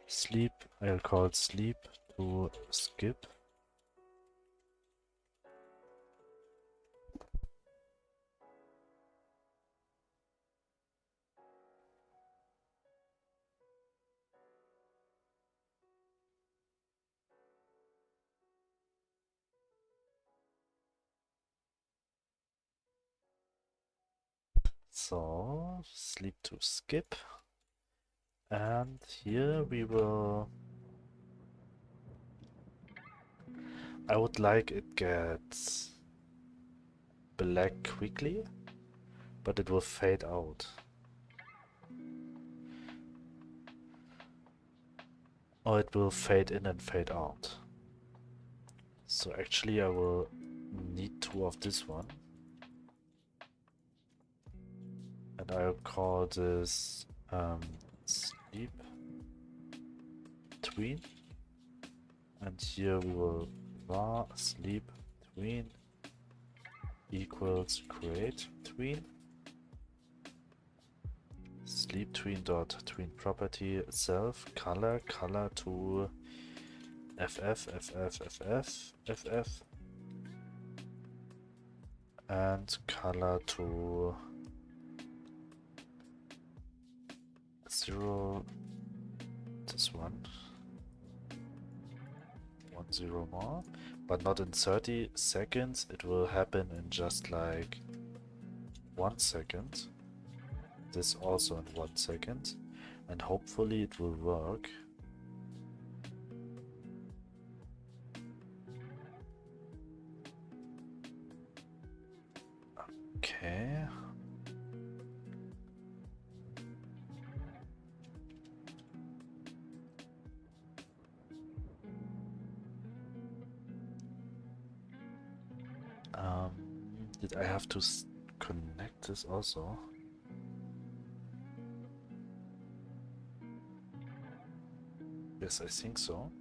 [SPEAKER 1] Sleep. I'll call it sleep to skip. So, sleep to skip. And here we will... I would like it gets black quickly, but it will fade out. Or it will fade in and fade out. So actually I will need two of this one. And I'll call this sleep tween. And here we will var sleep tween equals create tween. Sleep tween dot tween property self color to ff and color to 0. This one 10 more, but not in 30 seconds. It will happen in just like 1 second. This also in 1 second, and hopefully it will work. Okay. Did I have to connect this also? Yes, I think so.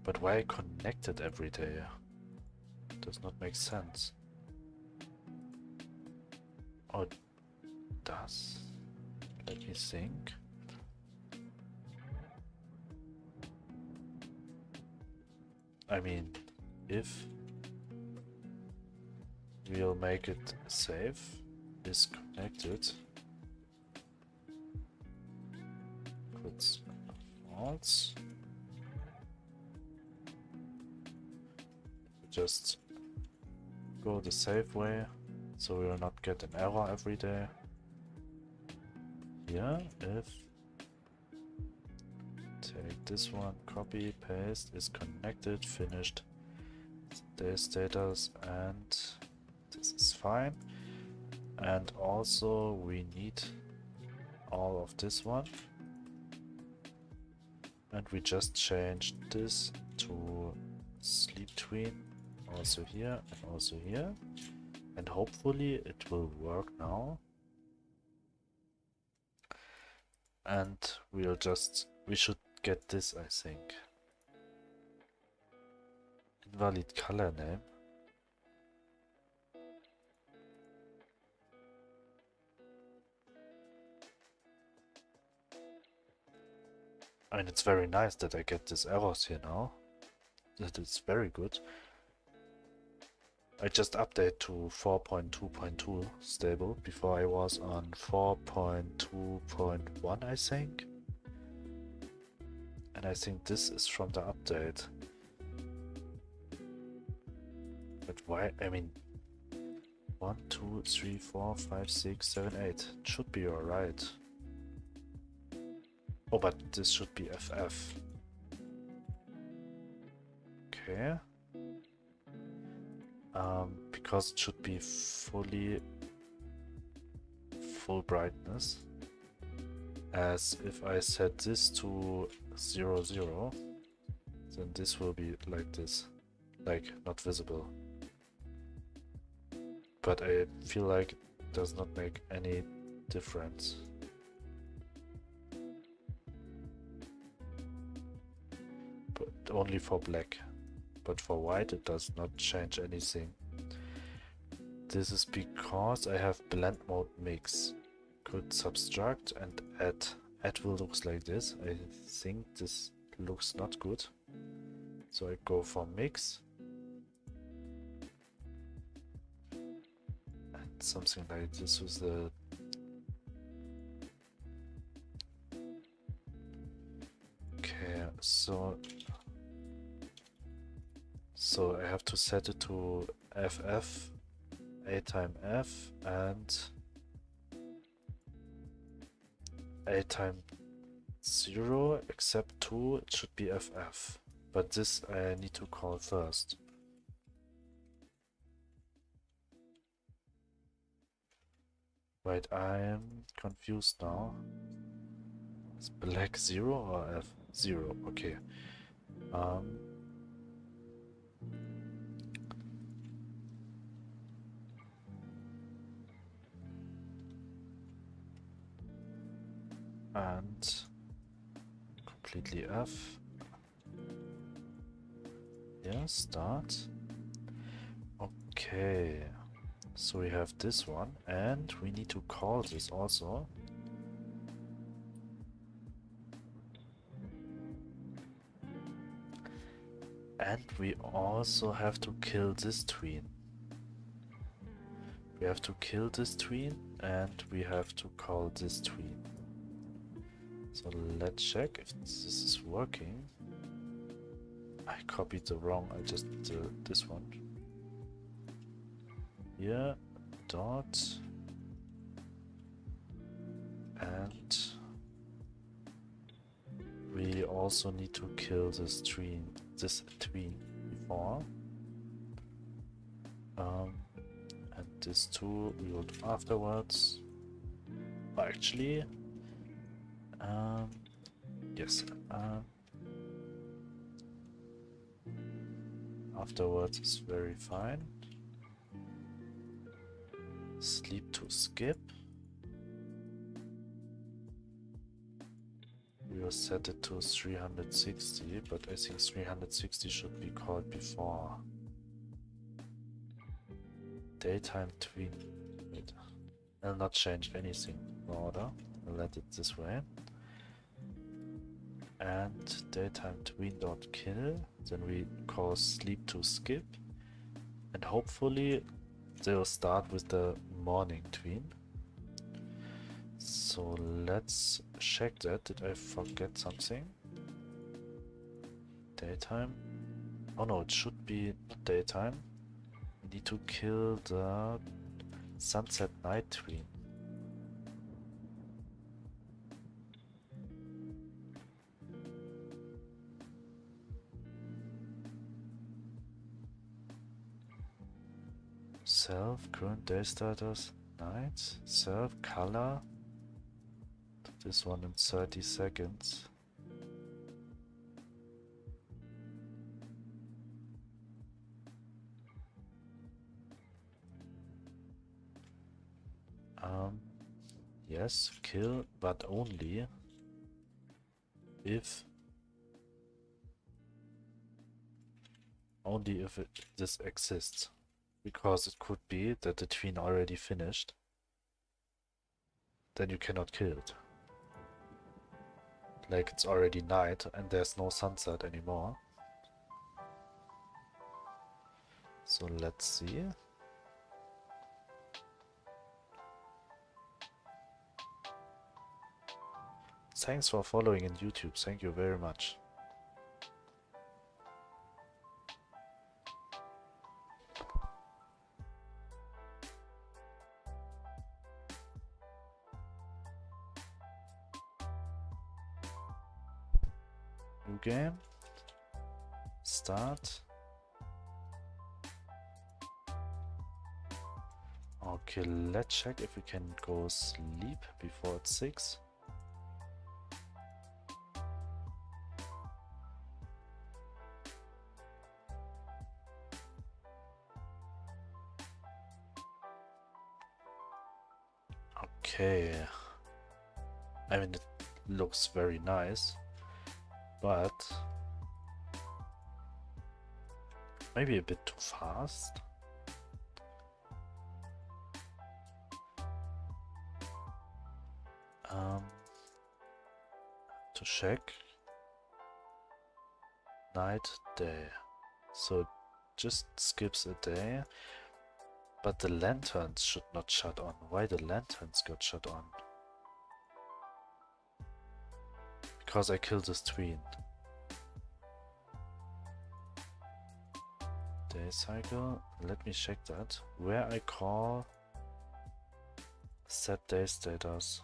[SPEAKER 1] But why connect it every day? Does not make sense. Oh, it does. Let me think. I mean, if we'll make it safe, is connected. Puts false. Just go the safe way, so we will not get an error every day. Here, if take this one, copy, paste, is connected, finished, their status, and this is fine. And also we need all of this one, and we just changed this to sleep tween, also here and also here, and hopefully it will work now. And we should get this, I think. Invalid color name. I mean, it's very nice that I get these errors here now. That is very good. I just update to 4.2.2 stable. Before I was on 4.2.1, I think. And I think this is from the update. But why? I mean, 1, 2, 3, 4, 5, 6, 7, 8. It should be alright. Oh, but this should be FF. Okay. because it should be full brightness. As if I set this to 0, 0, then this will be like this, like not visible. But I feel like it does not make any difference. But only for black. But for white it does not change anything. This is because I have blend mode mix. Could subtract and add. Add will looks like this. I think this looks not good. So I go for mix. And something like this with the okay, so I have to set it to FF, A time F, and A time 0, except 2, it should be FF. But this I need to call first. Right, I'm confused now. Is black 0 or F? 0, okay. And completely F. Yeah, start. Okay. So we have this one, and we need to call this also. And we also have to kill this tween. We have to kill this tween, and we have to call this tween. So let's check if this is working. I copied the wrong, I just did this one. Here, dot. And we also need to kill this tween before. And this two we will do afterwards. Actually, yes. Afterwards is very fine. Sleep to skip. We will set it to 360, but I think 360 should be called before. Daytime tween. Wait. I'll not change anything in order. I'll let it this way. And daytime tween.kill. Then we call sleep to skip. And hopefully they'll start with the morning tween. So let's check that. Did I forget something? Daytime? Oh no, it should be not daytime. We need to kill the sunset night tween. Self, current day status, night, self, color. This one in 30 seconds. Yes, kill, but only if this exists. Because it could be that the tween already finished. Then you cannot kill it. Like it's already night and there's no sunset anymore. So let's see. Thanks for following in YouTube, thank you very much. New game. Start. Okay, let's check if we can go sleep before it's 6. Okay. I mean, it looks very nice, but maybe a bit too fast. To check night, day. So it just skips a day, but the lanterns should not shut on. Why the lanterns got shut on? Because I killed this tween. Day cycle, let me check that. Where I call set day status.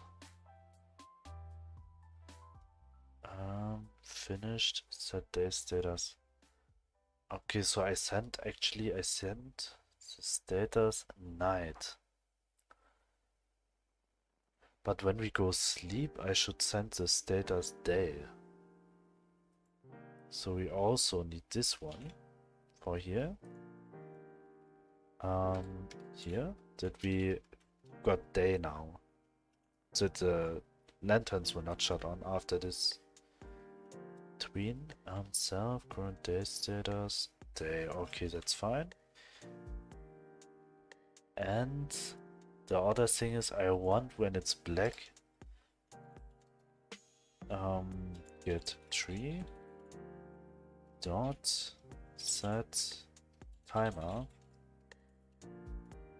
[SPEAKER 1] Finished, set day status. Okay, so I sent the status night. But when we go sleep, I should send the status day. So we also need this one for here. Here, that we got day now. So the lanterns will not shut on after this tween. Self, current day status, day. Okay, that's fine. And the other thing is I want when it's black, get tree dot set timer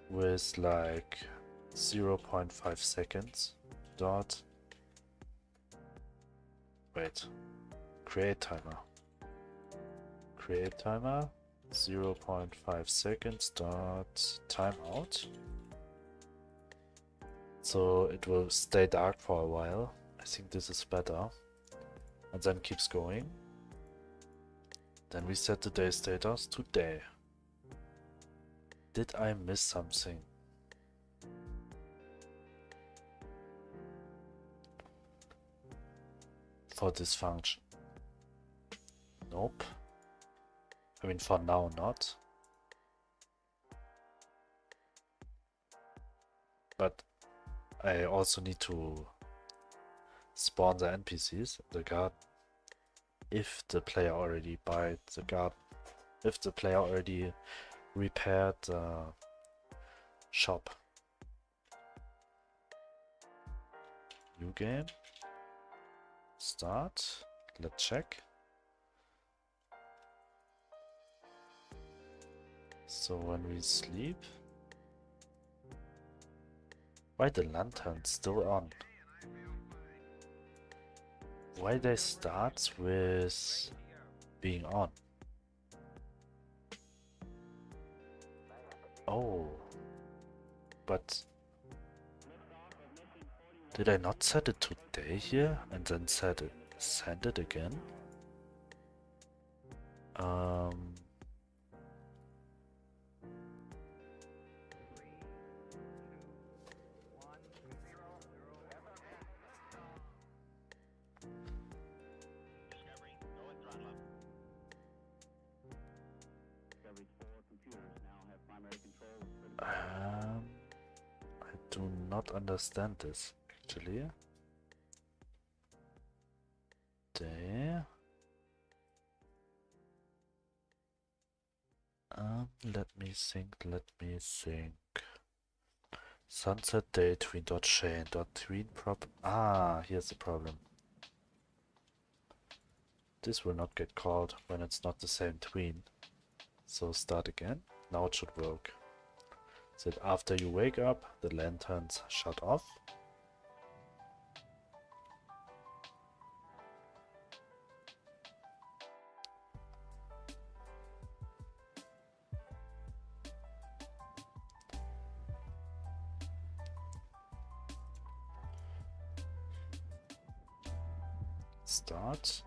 [SPEAKER 1] with like 0.5 seconds dot create timer 0.5 seconds dot timeout. So it will stay dark for a while. I think this is better. And then keeps going. Then we set the day status to day. Did I miss something? For this function? Nope. I mean, for now, not. But I also need to spawn the NPCs in the garden if the player already buys the garden, if the player already repaired the shop. New game. Start. Let's check. So when we sleep, why the lantern's still on? Why they start with being on? Oh, but did I not set it to day here and then send it again? I do not understand this actually. Day. Let me think. Sunset day tween dot chain dot tween prop. Ah, here's the problem. This will not get called when it's not the same tween. So start again. Now it should work. So that after you wake up, the lanterns shut off. Start.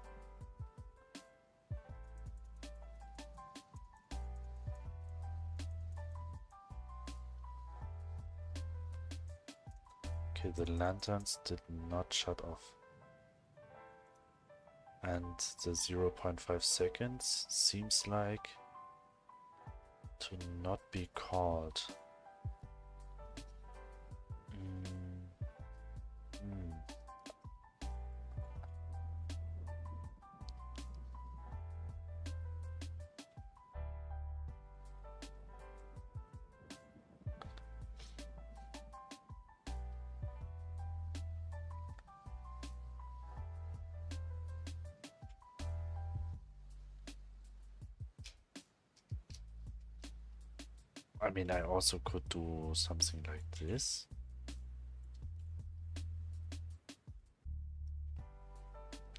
[SPEAKER 1] Okay, the lanterns did not shut off. And the 0.5 seconds seems like to not be called. I mean, I also could do something like this.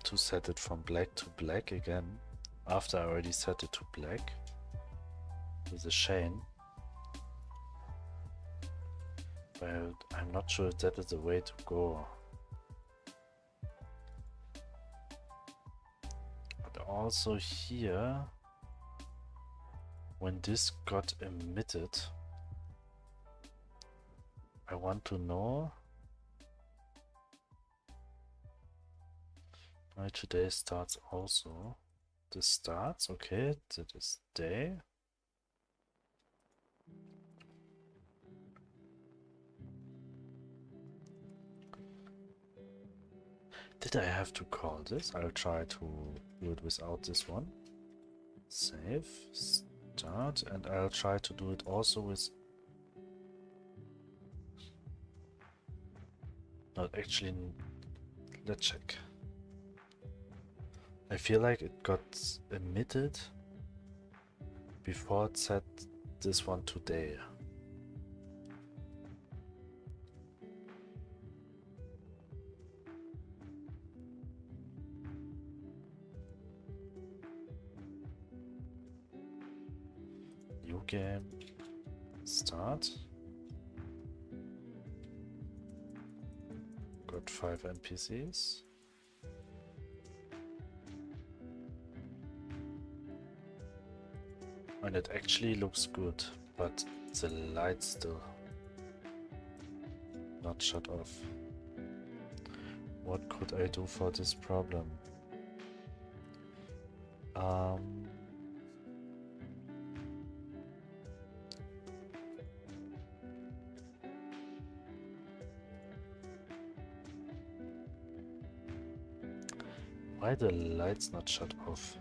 [SPEAKER 1] To set it from black to black again, after I already set it to black with a chain. But I'm not sure if that is the way to go. But also here, when this got emitted, I want to know why today starts also. This starts, okay, that is day. Did I have to call this? I'll try to do it without this one. Save, start, and I'll try to do it also with... Not actually, let's check. I feel like it got emitted before it set this one today. New game, start. Got 5 NPCs. And it actually looks good, but the light's still not shut off. What could I do for this problem? Why the light's not shut off?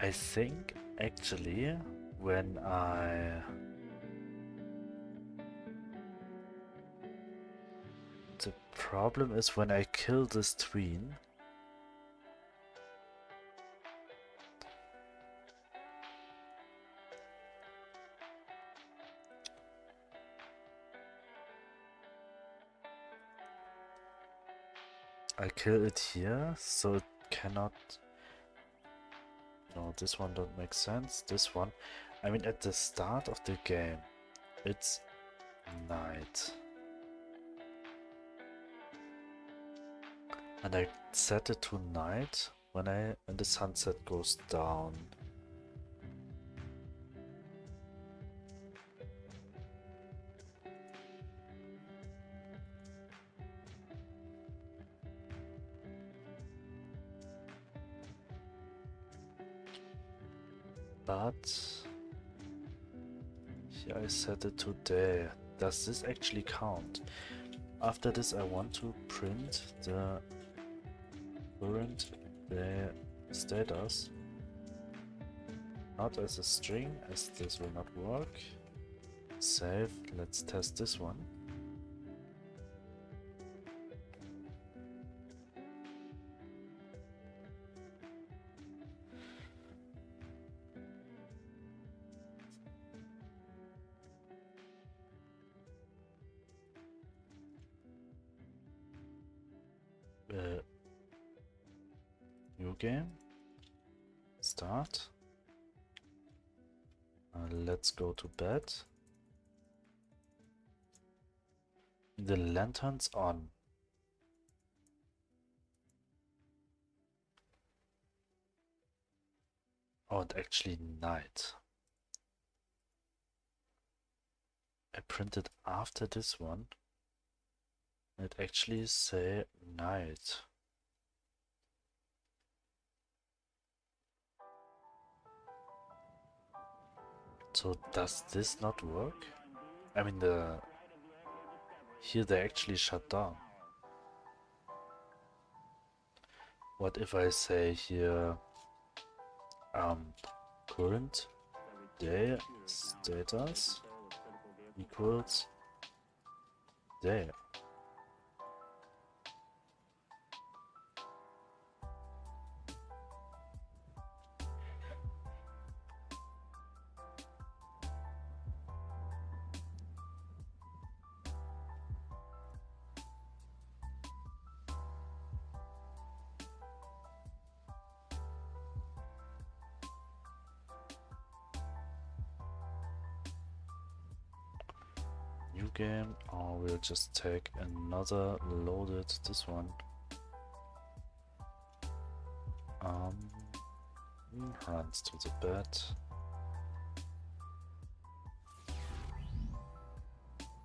[SPEAKER 1] I think actually when the problem is when I kill this tween, I kill it here, so it cannot... No, this one don't make sense. This one, I mean at the start of the game, it's night. And I set it to night when the sunset goes down. But here I set it to day. Does this actually count? After this I want to print the current day status. Not as a string, as this will not work. Save, let's test this one. New game, start. Let's go to bed. The lantern's on. Oh, and actually night. I printed after this one. It actually say night. So does this not work? I mean here they actually shut down. What if I say here current day status equals day? New game, or we'll just take another loaded this one. Hands to the bed.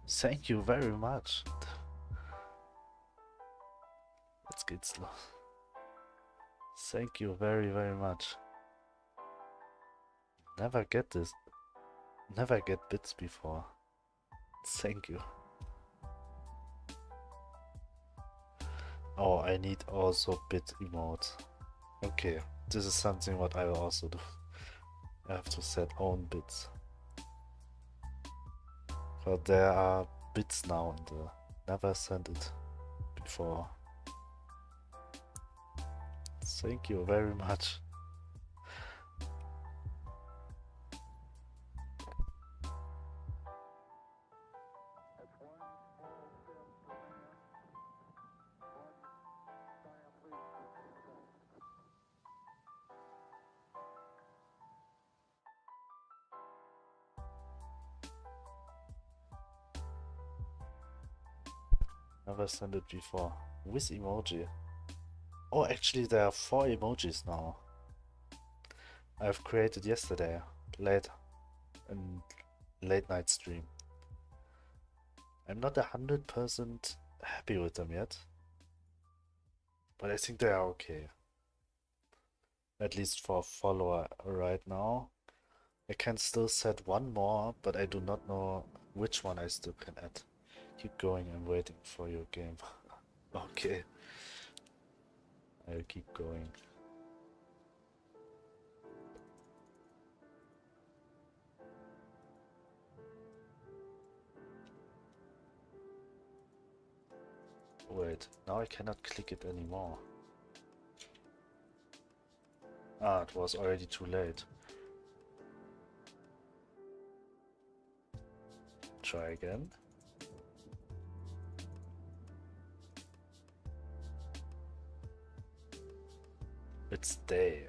[SPEAKER 1] Thank you very much. Let's get slow. Thank you very, very much. Never get this. Never get bits before. Thank you. Oh, I need also bit emote. Okay, this is something what I will also do. I have to set own bits. But there are bits now in the never sent it before. Thank you very much. Never sent it before. With emoji. Oh, actually there are 4 emojis now. I've created yesterday, late night stream. I'm not 100% happy with them yet, but I think they are okay. At least for a follower right now. I can still set one more, but I do not know which one I still can add. Keep going, I'm waiting for your game. Okay. I'll keep going. Wait, now I cannot click it anymore. Ah, it was already too late. Try again. It's day.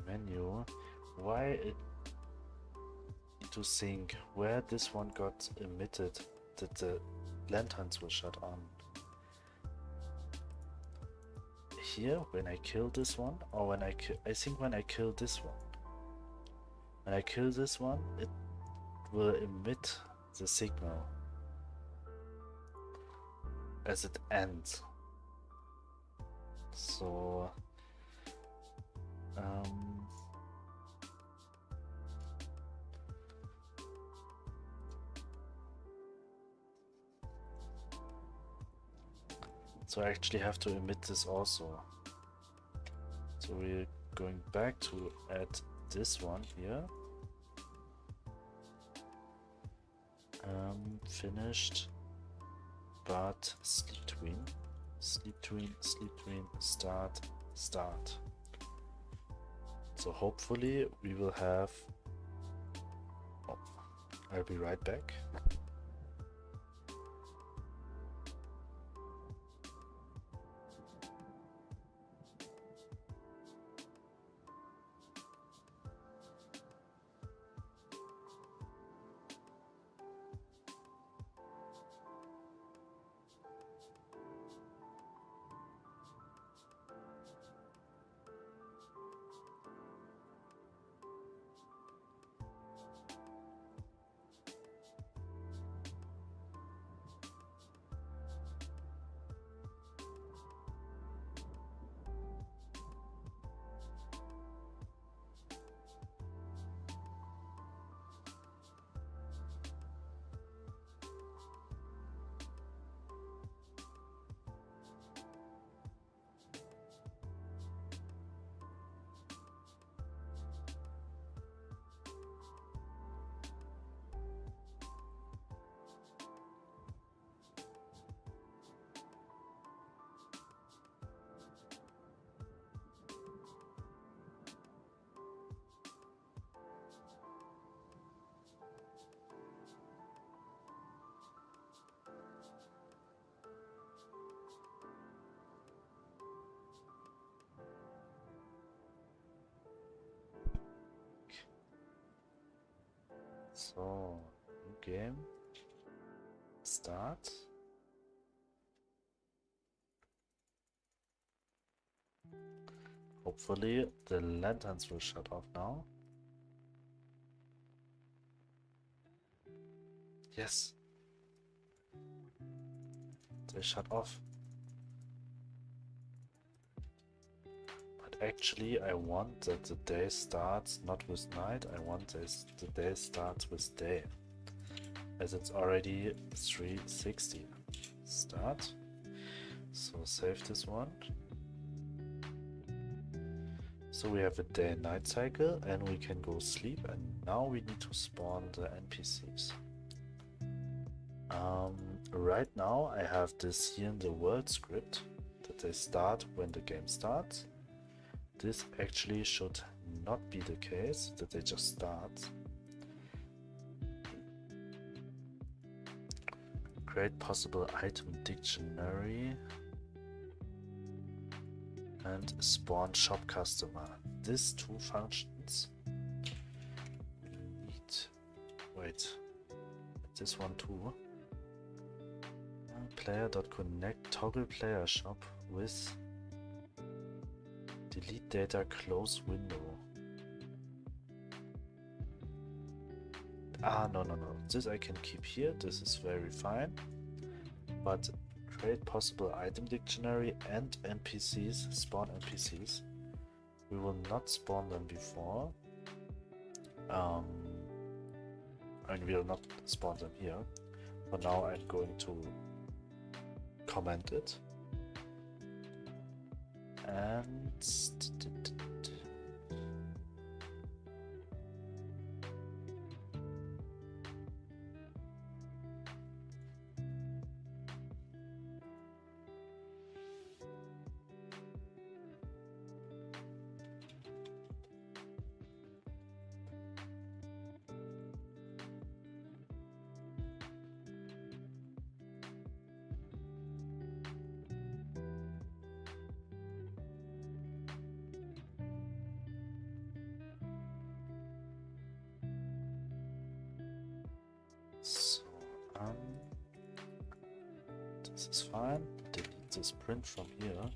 [SPEAKER 1] Menu, why it to think where this one got emitted that the lanterns were shut on. Here when I kill this one, or when I think when I kill this one. When I kill this one, it will emit the signal as it ends. So so I actually have to emit this also. So we're going back to add this one here. Finished, but sleep tween, start. So hopefully we will have... Oh, I'll be right back. So, new game, start. Hopefully the lanterns will shut off now. Yes. They shut off. But actually I want that the day starts not with night, I want the day starts with day. As it's already 3:60. Start. So save this one. So we have a day and night cycle and we can go sleep, and now we need to spawn the NPCs. Right now I have this here in the world script that they start when the game starts. This actually should not be the case, that they just start. Create possible item dictionary and spawn shop customer. These two functions we need. Wait, this one too. Player.connect toggle player shop with delete data close window. No. This I can keep here. This is very fine. But create possible item dictionary and NPCs, spawn NPCs. We will not spawn them before. And we will not spawn them here. For now I'm going to comment it. And so this is fine. Delete this print from here.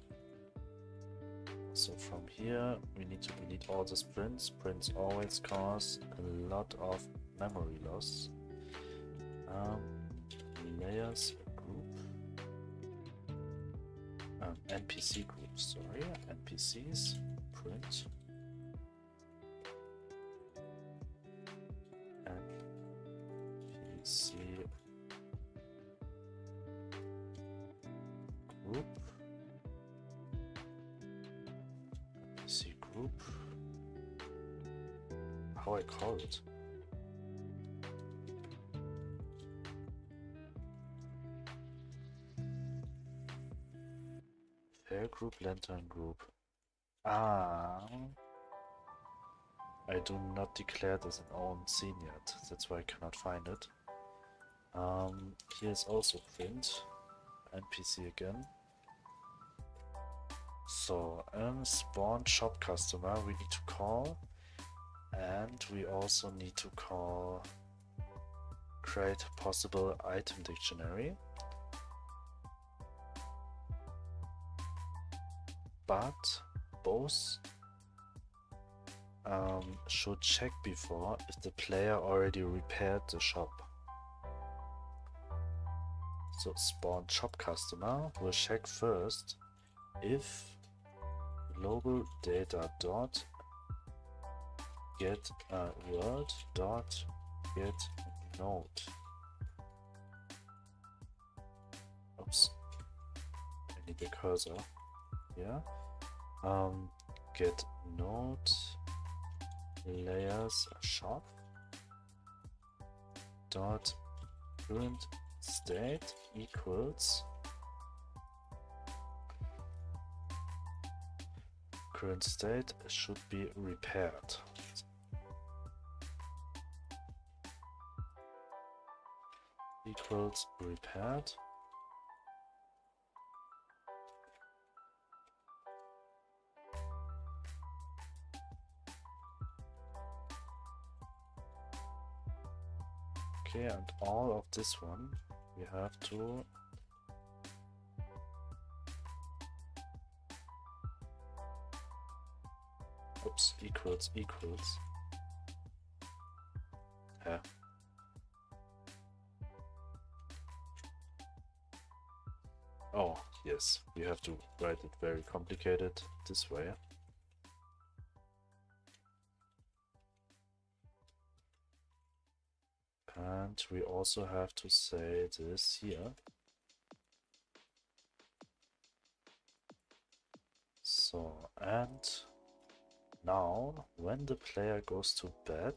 [SPEAKER 1] So from here we need to delete all these prints. Prints always cause a lot of memory loss. Layers group. NPC group, sorry. NPCs, print. NPC group. NPC group. How I call it? Fair group, lantern group. I do not declare this an own scene yet. That's why I cannot find it. Here's also print NPC again. So spawn shop customer we need to call, and we also need to call create possible item dictionary. But both should check before if the player already repaired the shop. So spawn shop customer will check first if global data dot get world dot get node. Oops, I need the cursor. Yeah. Get node layers shop dot current state equals current state should be repaired. Equals repaired. Okay, and all of this one we have to equals. Yeah. Oh, yes, we have to write it very complicated this way. And we also have to say this here. So, and now when the player goes to bed,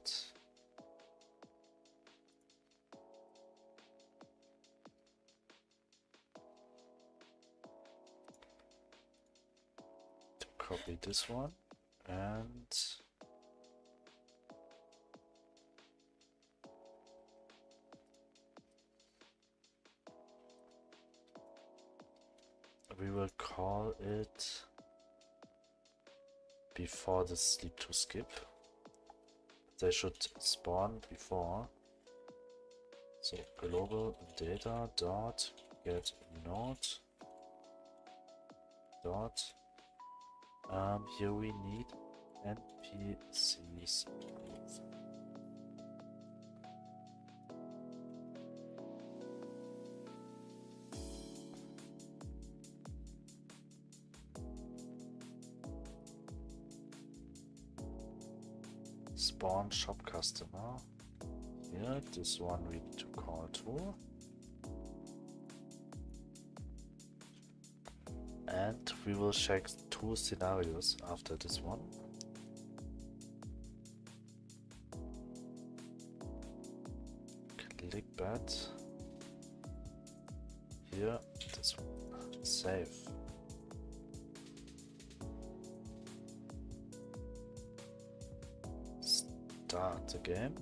[SPEAKER 1] to copy this one, and we will call it before the sleep to skip. They should spawn before. So global data dot get node dot here we need NPCs. Spawn shop customer. Here, this one we need to call to. And we will check 2 scenarios after this one. Click bed. Here, this one. Save. Start the game.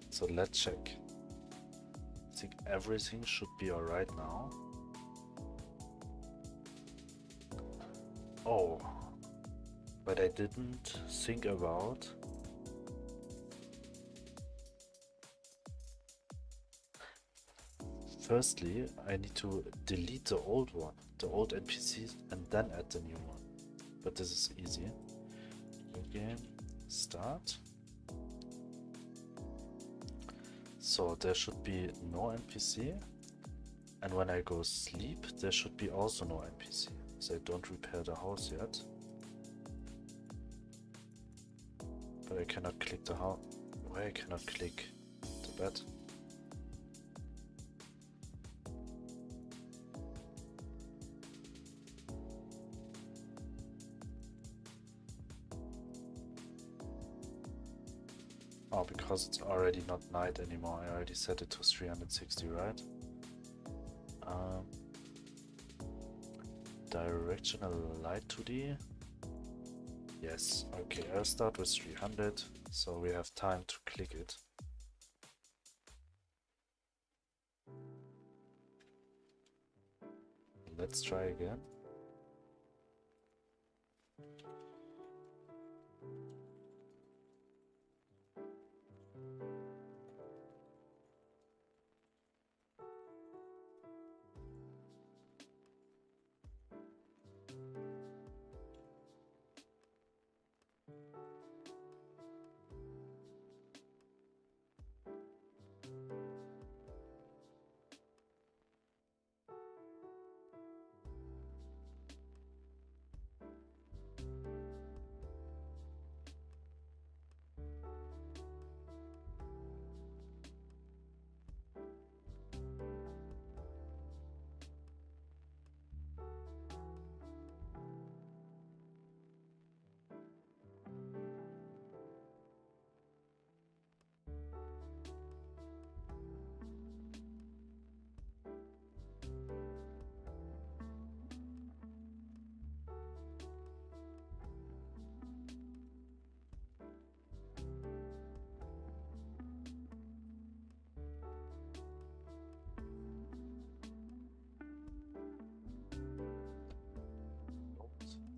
[SPEAKER 1] So let's check. I think everything should be alright now. Oh, but I didn't think about firstly, I need to delete the old one, the old NPCs, and then add the new one. But this is easy. Game start. So there should be no NPC, and when I go sleep, there should be also no NPC. So I don't repair the house yet. But I cannot click the house. Why I cannot click the bed? Oh, because it's already not night anymore. I already set it to 360, right? Directional light 2D. Yes, okay, I'll start with 300, so we have time to click it. Let's try again.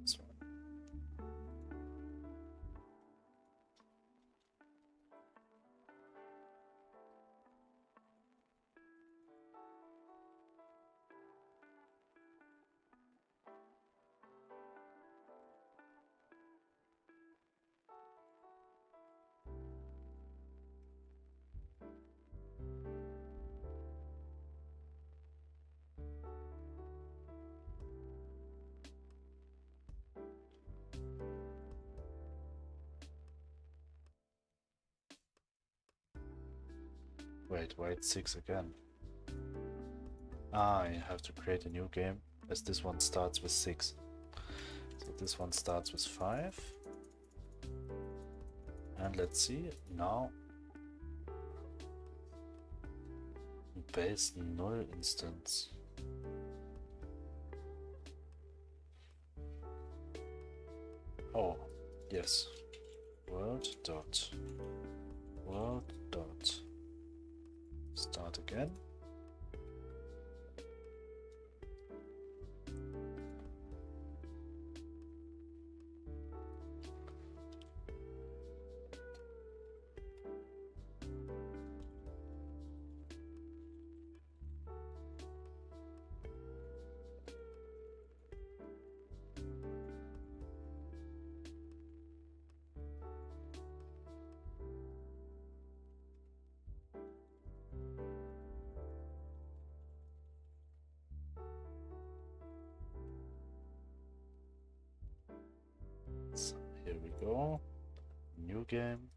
[SPEAKER 1] This one. Wait, why it's 6 again? Ah, I have to create a new game, as this one starts with 6. So this one starts with 5. And let's see, now base null instance. Oh, yes. World dot start again. So here we go. New game.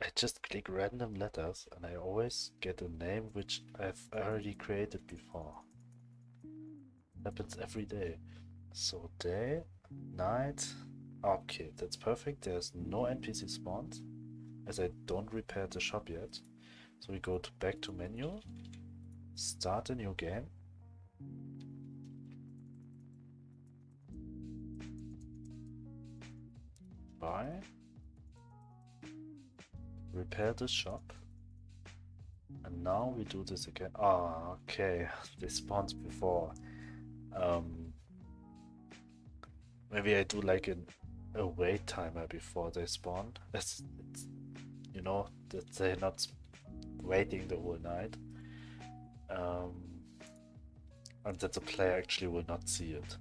[SPEAKER 1] I just click random letters and I always get a name which I've already created before. Happens every day. So day, night. Okay, that's perfect. There's no NPC spawned as I don't repair the shop yet. So we go back to menu, start a new game. Buy. Repair the shop. And now we do this again. Ah, okay. They spawned before. Maybe I do like a wait timer before they spawn. It's, you know, that they're not waiting the whole night. And that the player actually will not see it.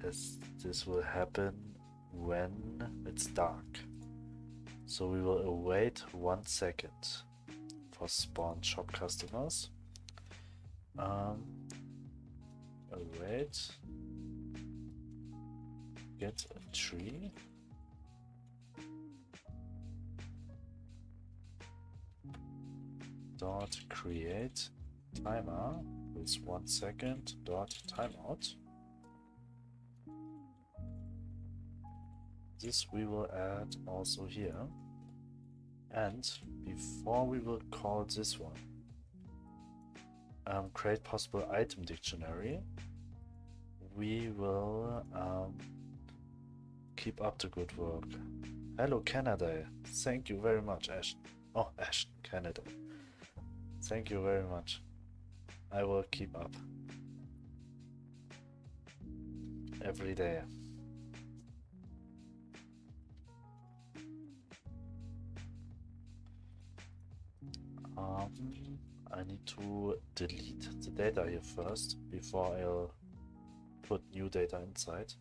[SPEAKER 1] As this will happen when it's dark. So we will await 1 second for spawn shop customers. Await. Get a tree. Dot create timer with 1 second dot timeout. This we will add also here. And before we will call this one, create possible item dictionary, we will keep up the good work. Hello Canada, thank you very much, Ashton. Oh, Ashton, Canada. Thank you very much. I will keep up every day. I need to delete the data here first before I'll put new data inside.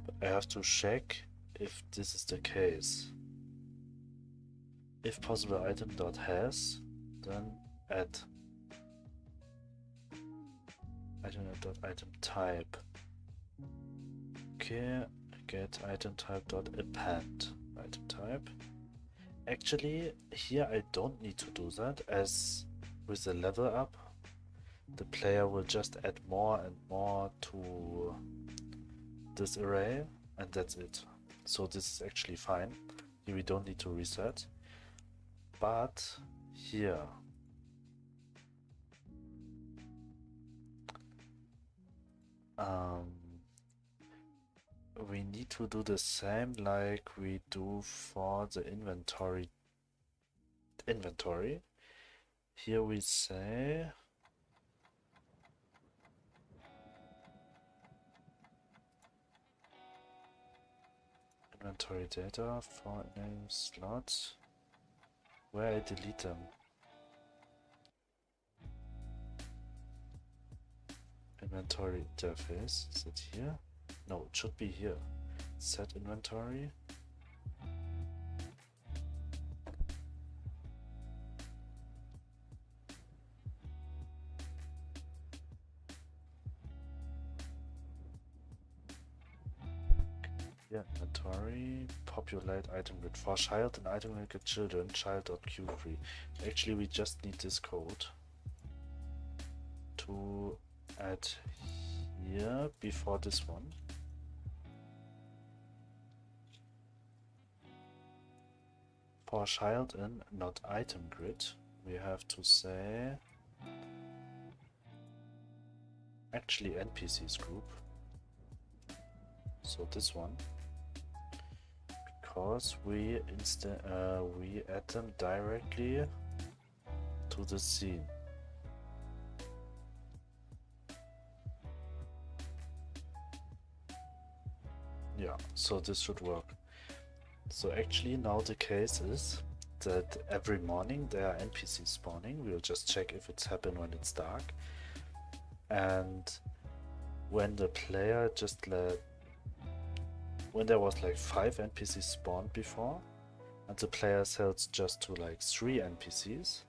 [SPEAKER 1] But I have to check if this is the case. If possible item.has, then add item.item type. Okay, get item type.append item type. Actually, here I don't need to do that, as with the level up, the player will just add more and more to this array, and that's it. So this is actually fine. Here we don't need to reset. But here, we need to do the same like we do for the inventory. Here we say inventory data for name slots, where I delete them. Inventory interface, is it here? No, it should be here. Set inventory. Yeah, inventory, populate item grid. For child and item grid get children, child.q3. Actually, we just need this code to add here before this one. For child in not item grid, we have to say actually NPCs group. So this one, because we add them directly to the scene. Yeah, so this should work. So actually now the case is that every morning there are NPCs spawning. We'll just check if it's happened when it's dark. And when the player when there was like 5 NPCs spawned before, and the player sells just to like 3 NPCs,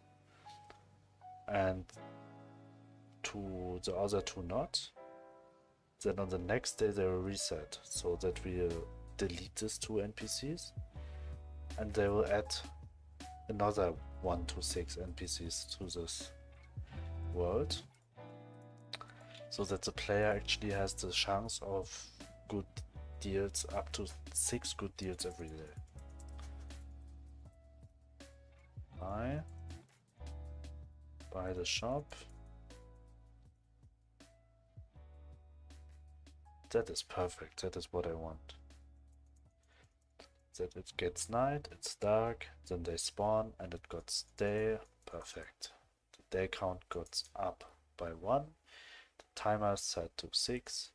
[SPEAKER 1] and to the other 2 not, then on the next day they will reset, so that we'll delete these 2 NPCs, and they will add another 1 to 6 NPCs to this world, so that the player actually has the chance of good deals, up to 6 good deals every day. Buy the shop. That is perfect, that is what I want. That it gets night, it's dark, then they spawn and it got day. Perfect. The day count got up by 1. The timer is set to 6.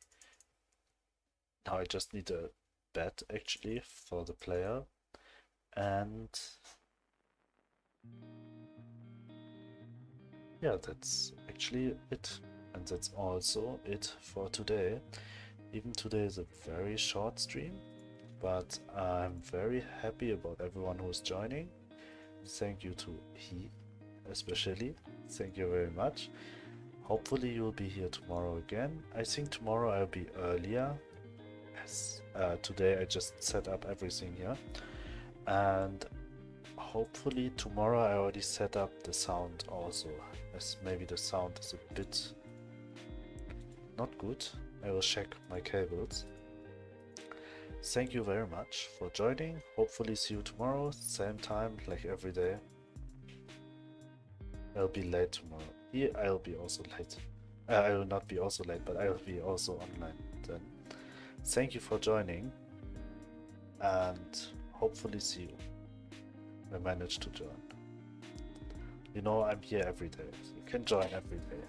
[SPEAKER 1] Now I just need a bet actually for the player, and yeah, that's actually it. And that's also it for today. Even today is a very short stream, but I'm very happy about everyone who's joining. Thank you to he, especially. Thank you very much. Hopefully you'll be here tomorrow again. I think tomorrow I'll be earlier. Yes. Today I just set up everything here. And hopefully tomorrow I already set up the sound also, as maybe the sound is a bit not good. I will check my cables. Thank you very much for joining. Hopefully see you tomorrow, same time like every day. I'll be late tomorrow. Here I'll be also late. I will not be also late, but I will be also online then. Thank you for joining, and hopefully see you. I managed to join. You know, I'm here every day. You can join every day.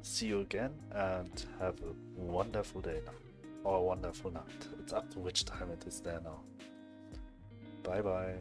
[SPEAKER 1] See you again, and have a wonderful day now. Or a wonderful night. It's up to which time it is there now. Bye bye.